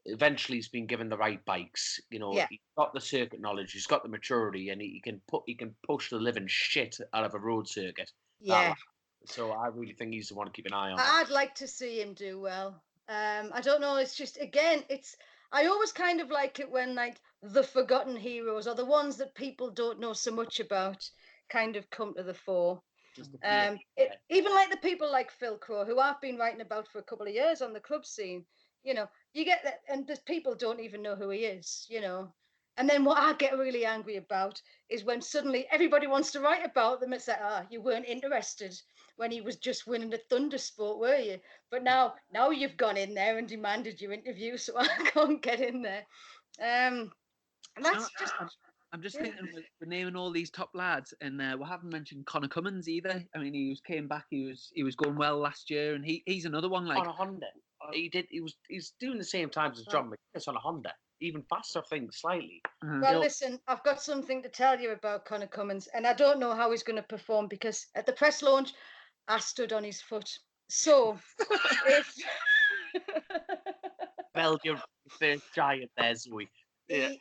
eventually he's been given the right bikes. You know, he's got the circuit knowledge, he's got the maturity, and he can push the living shit out of a road circuit. Yeah. So I really think he's the one to keep an eye on. I'd like to see him do well. I don't know. It's just, again, I always kind of like it when like the forgotten heroes or the ones that people don't know so much about kind of come to the fore. Even like the people like Phil Crow, who I've been writing about for a couple of years on the club scene, you know, you get that, and the people don't even know who he is, you know. And then what I get really angry about is when suddenly everybody wants to write about them. It's like, you weren't interested when he was just winning the Thundersport, were you? But now you've gone in there and demanded your interview, so I can't get in there. And that's I'm just thinking we're naming all these top lads, and we haven't mentioned Connor Cummins either. I mean, he came back. He was going well last year, and he's another one like on a Honda. He's doing the same times as John McGuinness on a Honda. Even faster, I think, slightly. Well, listen, I've got something to tell you about Connor Cummins, and I don't know how he's going to perform because at the press launch, I stood on his foot. So, if well, your first giant there, Zoe. Yeah.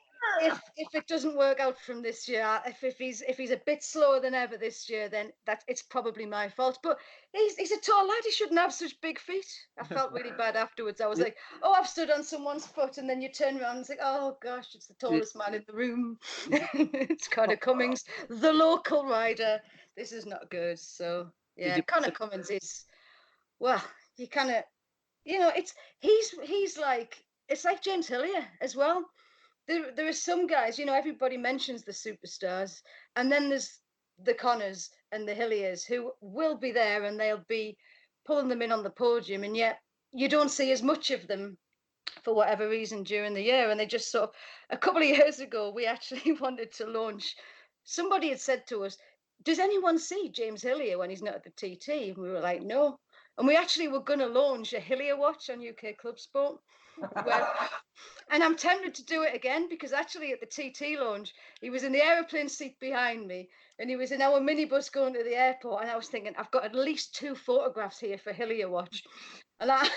If it doesn't work out from this year, if he's a bit slower than ever this year, then it's probably my fault. But he's a tall lad. He shouldn't have such big feet. I felt really bad afterwards. I was like, I've stood on someone's foot, and then you turn around and it's like, oh gosh, it's the tallest man in the room. It's Connor Cummins, the local rider. This is not good. So yeah, Connor Cummins is, well, you kind of, you know, he's like, it's like James Hillier as well. There are some guys, you know, everybody mentions the superstars, and then there's the Connors and the Hilliers who will be there and they'll be pulling them in on the podium, and yet you don't see as much of them for whatever reason during the year. And they just sort of, a couple of years ago, we actually wanted to launch, somebody had said to us, does anyone see James Hillier when he's not at the TT? And we were like, no. And we actually were going to launch a Hillier watch on UK Club Sport. And I'm tempted to do it again because actually at the TT launch, he was in the aeroplane seat behind me and he was in our minibus going to the airport. And I was thinking, I've got at least 2 photographs here for Hillier watch. And I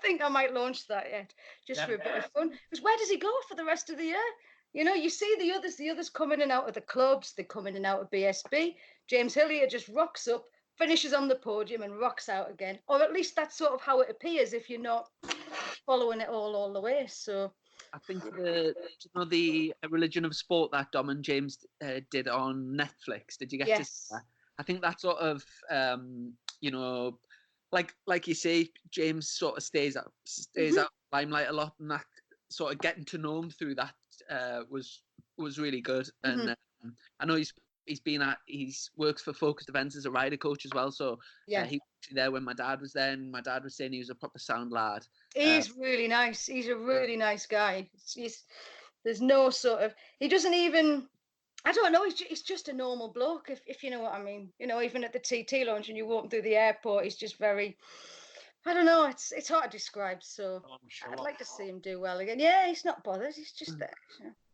think I might launch that yet just for a bit of fun. Because where does he go for the rest of the year? You know, you see the others come in and out of the clubs, they come in and out of BSB. James Hillier just rocks up, finishes on the podium and rocks out again. Or at least that's sort of how it appears if you're not following it all the way. So I think the Religion of Sport that Dom and James did on Netflix. Did you get to see that? I think that sort of you know, like you say, James sort of stays out limelight a lot, and that sort of getting to know him through that was really good. And I know he works for Focused Events as a rider coach as well. So he was actually there when my dad was there, and my dad was saying he was a proper sound lad. He's really nice. He's a really nice guy. There's no sort of, he doesn't even, I don't know, he's just a normal bloke, if you know what I mean. You know, even at the TT launch and you walk through the airport, he's just very, I don't know, it's hard to describe. So I'd like to see him do well again. Yeah, he's not bothered. He's just there,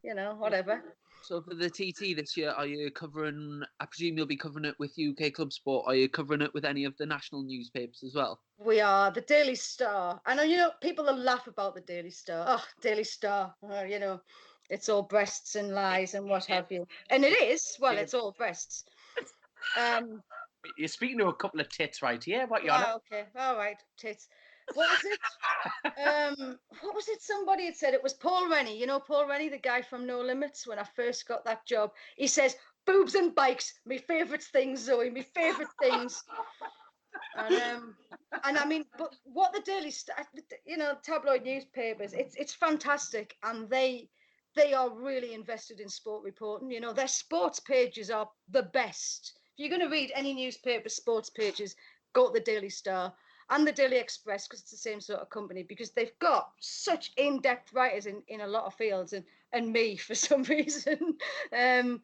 you know, whatever. So for the TT this year, are you covering? I presume you'll be covering it with UK Club Sport. Are you covering it with any of the national newspapers as well? We are the Daily Star. I know, you know, people will laugh about the Daily Star. Oh, Daily Star, you know, it's all breasts and lies and what have you. And it is, well, it's all breasts. You're speaking to a couple of tits right here. What you on? Okay, all right, tits. What was it? What was it? Somebody had said it was Paul Rennie. You know Paul Rennie, the guy from No Limits. When I first got that job, he says, "Boobs and bikes, my favourite things, Zoe, my favourite things." And I mean, but what the Daily Star, you know, tabloid newspapers, it's fantastic, and they are really invested in sport reporting. You know, their sports pages are the best. If you're going to read any newspaper sports pages, go to the Daily Star and the Daily Express, because it's the same sort of company, because they've got such in-depth writers in a lot of fields, and me for some reason. And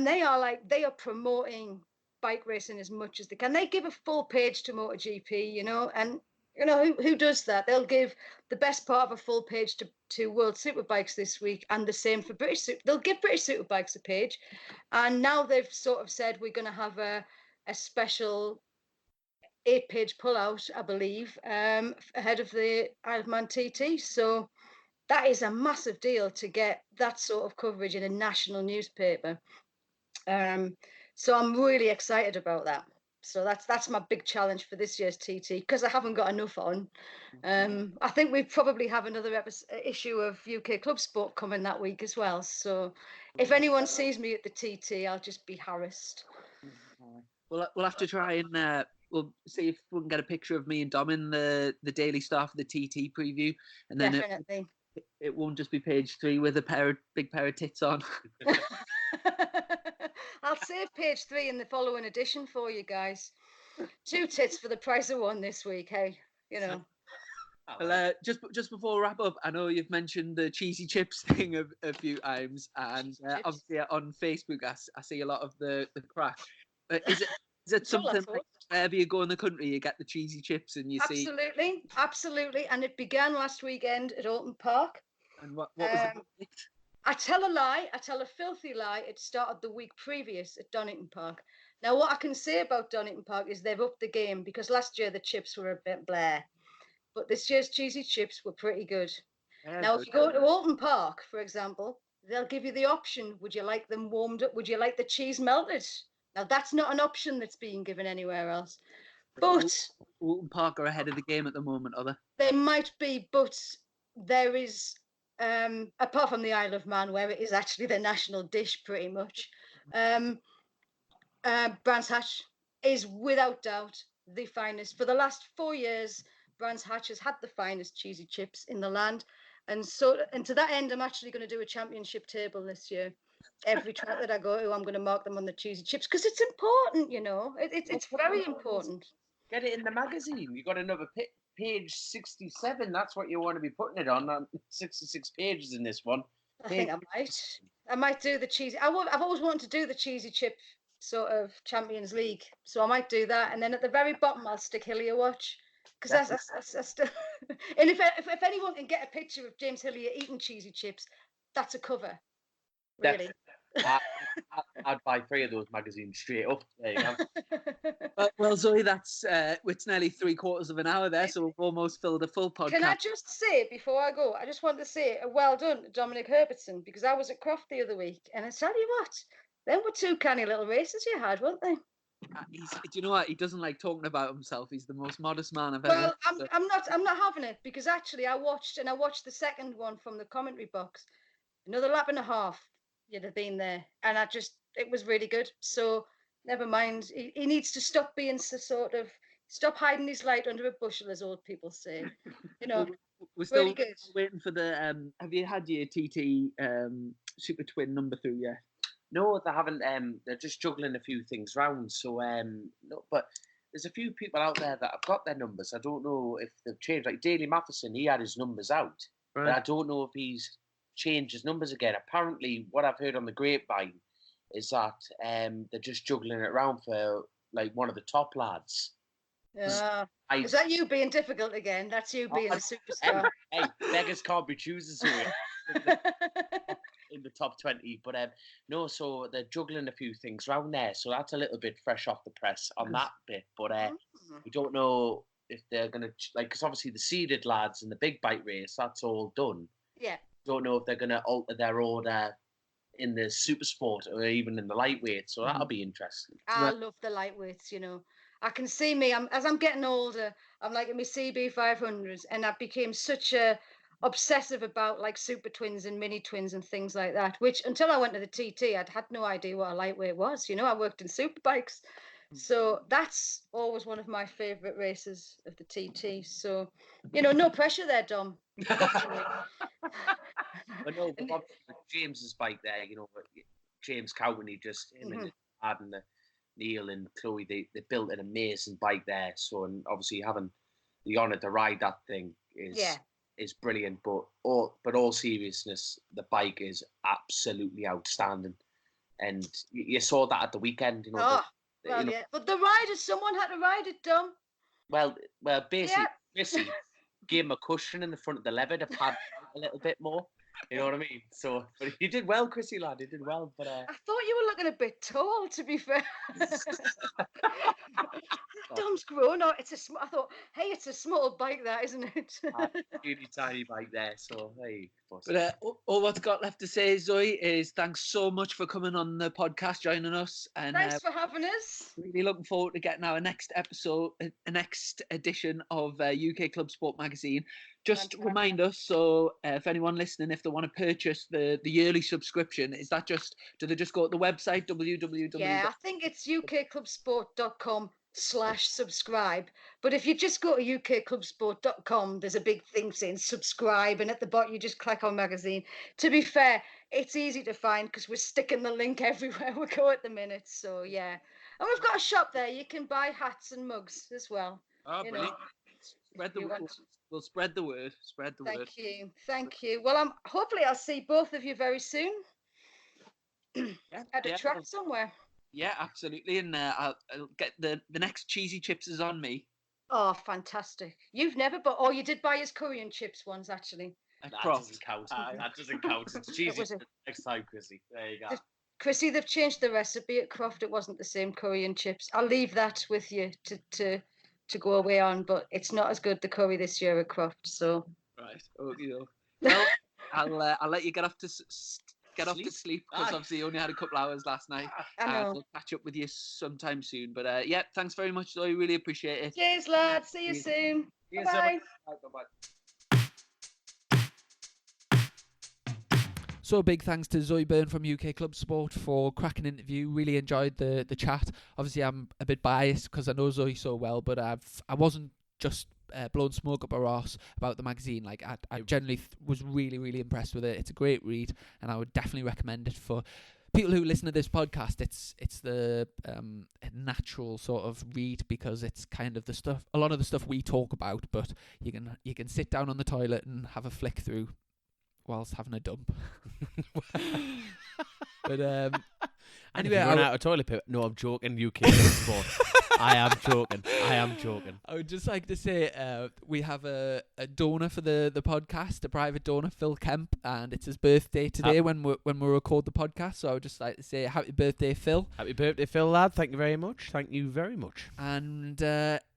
they are promoting bike racing as much as they can. They give a full page to MotoGP, you know, and you know who does that? They'll give the best part of a full page to World Superbikes this week, and the same for British. They'll give British Superbikes a page, and now they've sort of said we're going to have a special 8-page pullout, I believe, ahead of the IOM TT. So that is a massive deal to get that sort of coverage in a national newspaper. So I'm really excited about that. So that's my big challenge for this year's TT, because I haven't got enough on. I think we probably have another issue of UK Club Sport coming that week as well. So if anyone sees me at the TT, I'll just be harassed. We'll have to try and we'll see if we can get a picture of me and Dom in the Daily Star for the TT preview, and then Definitely. it won't just be page 3 with a big pair of tits on. I'll save page 3 in the following edition for you guys. 2 tits for the price of 1 this week. Hey, you know. Well, just before we wrap up, I know you've mentioned the cheesy chips thing a few times, and obviously on Facebook I see a lot of the crack. Is it something like wherever you go in the country, you get the cheesy chips and you see? Absolutely, and it began last weekend at Alton Park. And what was it? I tell a filthy lie. It started the week previous at Donington Park. Now, what I can say about Donington Park is they've upped the game, because last year the chips were a bit blah, but this year's cheesy chips were pretty good. Now, if you go to Alton Park, for example, they'll give you the option: would you like them warmed up? Would you like the cheese melted? Now, that's not an option that's being given anywhere else. But Alton Park are ahead of the game at the moment, are they? They might be, but there is, apart from the Isle of Man, where it is actually the national dish pretty much, Brands Hatch is without doubt the finest. For the last 4 years, Brands Hatch has had the finest cheesy chips in the land. And to that end, I'm actually going to do a championship table this year. Every track that I go to, I'm going to mark them on the cheesy chips, because it's important, you know. It's very important. Get it in the magazine. You got another page 67. That's what you want to be putting it on. 66 pages in this one. I think I might do the cheesy. I've always wanted to do the cheesy chip sort of Champions League, so I might do that. And then at the very bottom, I'll stick Hillier Watch, because that's still. And if anyone can get a picture of James Hillier eating cheesy chips, that's a cover. Really. I'd buy 3 of those magazines straight up. There you go. Well, Zoe, that's it's nearly 3/4 of an hour there, so we've almost filled a full podcast. Can I just say before I go, I just want to say a well done to Dominic Herbertson, because I was at Croft the other week, and I tell you what, them were 2 canny little races you had, weren't they? Do you know what? He doesn't like talking about himself. He's the most modest man I've ever. Well, I'm not having it, because actually I watched the second one from the commentary box. Another lap and a half. You'd have been there, and it was really good. So never mind, he needs to stop being stop hiding his light under a bushel, as old people say, you know. We're still really good. Waiting for the have you had your TT Super Twin number through yet? No, they haven't. They're just juggling a few things round, so no, but there's a few people out there that have got their numbers. I don't know if they've changed. Like Daley Matheson, he had his numbers out, right, but I don't know if he's change his numbers again. Apparently, what I've heard on the grapevine is that they're just juggling it around for like one of the top lads. Yeah. Is that you being difficult again? That's you being a superstar. Hey, beggars can't be choosers here. in the top 20. But no, so they're juggling a few things around there. So that's a little bit fresh off the press on that bit. But we don't know if they're going to, because obviously the seeded lads in the big bike race, that's all done. Yeah. Don't know if they're going to alter their order in the super sport or even in the lightweight. So that'll be interesting. I love the lightweights, I can see me, as I'm getting older, I'm like in my CB 500s, and I became such a obsessive about like super twins and mini twins and things like that, which until I went to the TT, I'd had no idea what a lightweight was. I worked in super bikes. So that's always one of my favourite races of the TT. So, no pressure there, Dom. But no, but James's bike there, James Cowaney, just him and Adam, Neil and Chloe, they built an amazing bike there. So, and obviously having the honour to ride that thing is brilliant. But all seriousness, the bike is absolutely outstanding. And you saw that at the weekend, Yeah. But the rider, someone had to ride it, Dom. Well, basically, Missy gave him a cushion in the front of the lever to pad a little bit more. You know what I mean? So, but you did well, Chrissy lad. You did well. But I thought you were looking a bit tall, to be fair. Dom's grown up. I thought, hey, it's a small bike, that isn't it? Really tiny bike there. So hey. But all what's got left to say, Zoe, is thanks so much for coming on the podcast, joining us, and thanks for having us. Really looking forward to getting our next episode, next edition of UK Club Sport magazine. Just remind us, so if anyone listening, if they want to purchase the yearly subscription, do they just go to the website, www? Yeah, I think it's ukclubsport.com/subscribe. But if you just go to ukclubsport.com, there's a big thing saying subscribe, and at the bottom you just click on magazine. To be fair, it's easy to find because we're sticking the link everywhere we go at the minute. So yeah, and we've got a shop there. You can buy hats and mugs as well. Oh, brilliant. Spread the word. We'll spread the word. Thank you. Well, hopefully I'll see both of you very soon. At a track somewhere. Yeah, absolutely. And I'll get the next cheesy chips is on me. Oh, fantastic. You've never you did buy his Korean chips once, actually. That doesn't count. That doesn't count. It's cheesy next time, Chrissy. There you go. Chrissy, they've changed the recipe at Croft. It wasn't the same Korean chips. I'll leave that with you to go away on, but it's not as good, the curry this year at Croft. So right, okay. Well, I'll let you get off to sleep because obviously you only had a couple hours last night. I know. We'll catch up with you sometime soon. But yeah, thanks very much, Zoe. Really appreciate it. Cheers, lads. See you soon. Bye. Bye. So a big thanks to Zoe Burn from UK Club Sport for cracking interview. Really enjoyed the chat. Obviously, I'm a bit biased because I know Zoe so well, but I wasn't just blowing smoke up her arse about the magazine. Like I generally was really, really impressed with it. It's a great read, and I would definitely recommend it for people who listen to this podcast. It's the natural sort of read because it's kind of a lot of the stuff we talk about, but you can sit down on the toilet and have a flick through whilst having a dump. But anyway, run out of toilet paper. No, I'm joking. UK Sport. I am joking. I would just like to say we have a donor for the podcast, a private donor, Phil Kemp, and it's his birthday today when we record the podcast. So I would just like to say happy birthday, Phil. Happy birthday, Phil, lad. Thank you very much. And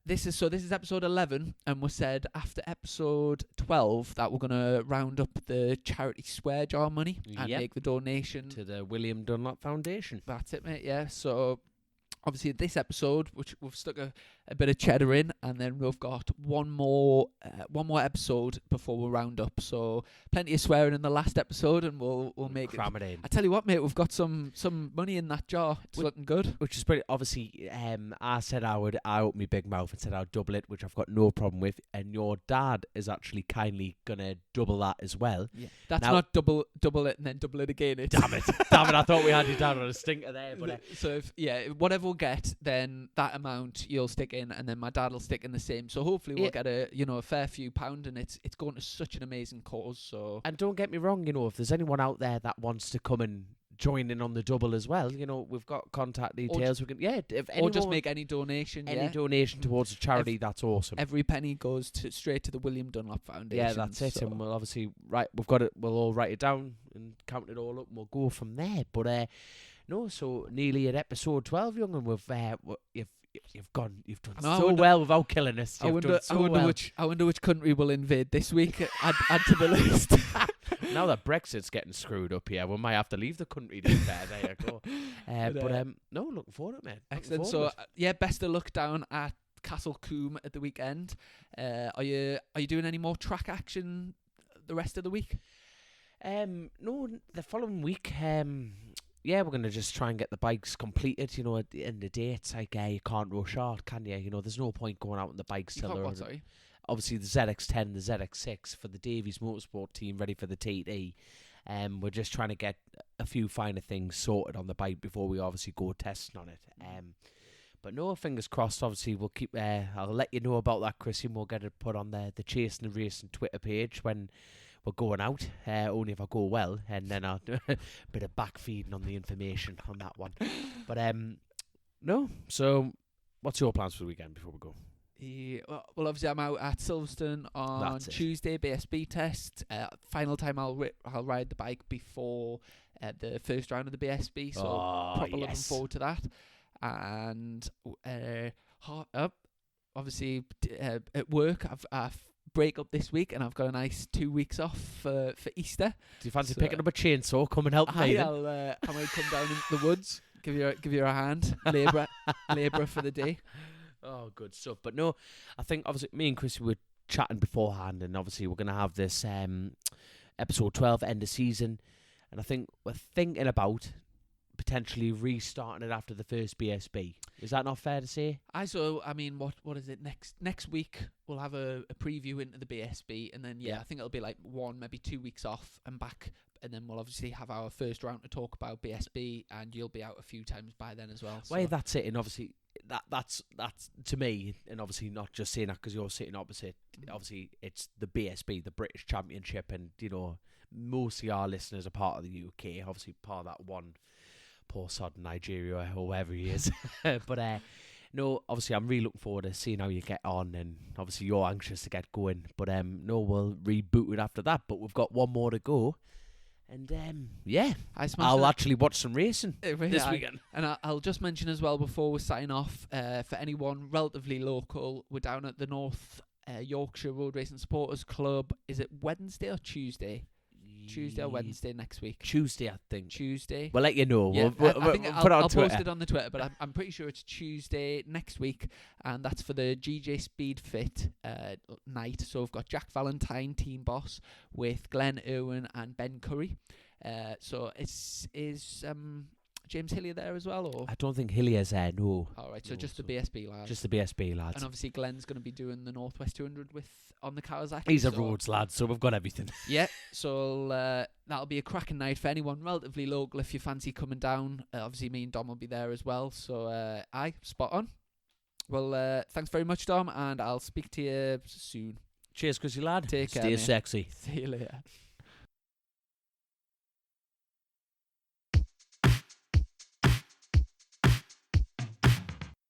this is episode 11, and we said after episode 12 that we're gonna round up the charity swear jar money and make the donation to the William Dunlop Foundation. That's it, mate. Yeah. So obviously this episode, which we've stuck a bit of cheddar in, and then we've got one more episode before we round up. So plenty of swearing in the last episode, and we'll make cram it in. I tell you what, mate, we've got some money in that jar. It's looking good. Which is pretty. Obviously, I said I opened my big mouth and said I'd double it, which I've got no problem with. And your dad is actually kindly gonna double that as well. Yeah, that's now, not double it and then double it again. Damn it! I thought we had you down on a stinker there. But so whatever we'll get, then that amount you'll stick in, and then my dad will stick in the same. So hopefully we'll get a fair few pound, and it's going to such an amazing cause. So, and don't get me wrong, if there's anyone out there that wants to come and join in on the double as well, we've got contact details. We can, if anyone, or just make any donation. any donation towards a charity. That's awesome. Every penny goes straight to the William Dunlop Foundation. Yeah, that's it. So. And we'll obviously we've got it. We'll all write it down and count it all up, and we'll go from there. But no, so nearly at episode 12, young, and you've done well without killing us. I wonder which country will invade this week. Add to the list. Now that Brexit's getting screwed up here, we might have to leave the country to be fair. There you go. No, looking forward to it, man. Excellent. So best of luck down at Castle Coombe at the weekend. Are you doing any more track action the rest of the week? No, the following week. We're going to just try and get the bikes completed. At the end of the day, it's like you can't rush hard, can you? There's no point going out on the bikes till they're obviously the ZX10, the ZX6 for the Davies Motorsport team ready for the TT. We're just trying to get a few finer things sorted on the bike before we obviously go testing on it. But no, fingers crossed. Obviously, we'll keep. I'll let you know about that, Chrissy, and we'll get it put on the Chasing the Racing Twitter page when we're going out, only if I go well, and then I'll do a bit of backfeeding on the information on that one. But no, so what's your plans for the weekend before we go? Well, obviously I'm out at Silverstone on Tuesday, BSB test. Final time I'll ride the bike before the first round of the BSB, so proper looking forward to that. And obviously at work I've break up this week, and I've got a nice 2 weeks off for Easter. Do you fancy picking up a chainsaw? Come and help me. I might come down into the woods, give you a hand, labourer for the day. Oh, good stuff. But no, I think obviously me and Chris were chatting beforehand, and obviously we're going to have this episode 12 end of season, and I think we're thinking about potentially restarting it after the first BSB. Is that not fair to say? I mean, what is it next week? We'll have a preview into the BSB, and then I think it'll be like 1, maybe 2 weeks off and back, and then we'll obviously have our first round to talk about BSB, and you'll be out a few times by then as well. So. Well, that's it, and obviously that's to me, and obviously not just saying that because you're sitting opposite. Obviously, it's the BSB, the British Championship, and most of our listeners are part of the UK. Obviously, part of that one. Poor sod in Nigeria or wherever he is. But no, obviously I'm really looking forward to seeing how you get on, and obviously you're anxious to get going. But no, we'll reboot it after that. But we've got one more to go. And I'll actually watch some racing this weekend. And I'll just mention as well before we sign off, for anyone relatively local, we're down at the North Yorkshire Road Racing Supporters Club. Is it Wednesday or Tuesday? Tuesday or Wednesday next week? Tuesday, I think. Tuesday. We'll let you know. Yeah, I'll post it on the Twitter, but I'm pretty sure it's Tuesday next week, and that's for the GJ Speed Fit night. So we've got Jack Valentine, team boss, with Glenn Irwin and Ben Curry. So is James Hillier there as well? Or? I don't think Hillier's there, no. All right, so just the BSB lads. Just the BSB lads. And obviously Glenn's going to be doing the Northwest 200 on the Kawasaki. He's a roads lad, so we've got everything. Yeah, so that'll be a cracking night for anyone relatively local if you fancy coming down. Obviously me and Dom will be there as well, so spot on. Well, thanks very much, Dom, and I'll speak to you soon. Cheers, Chrissy lad. Take care, Stay mate. sexy. See you later.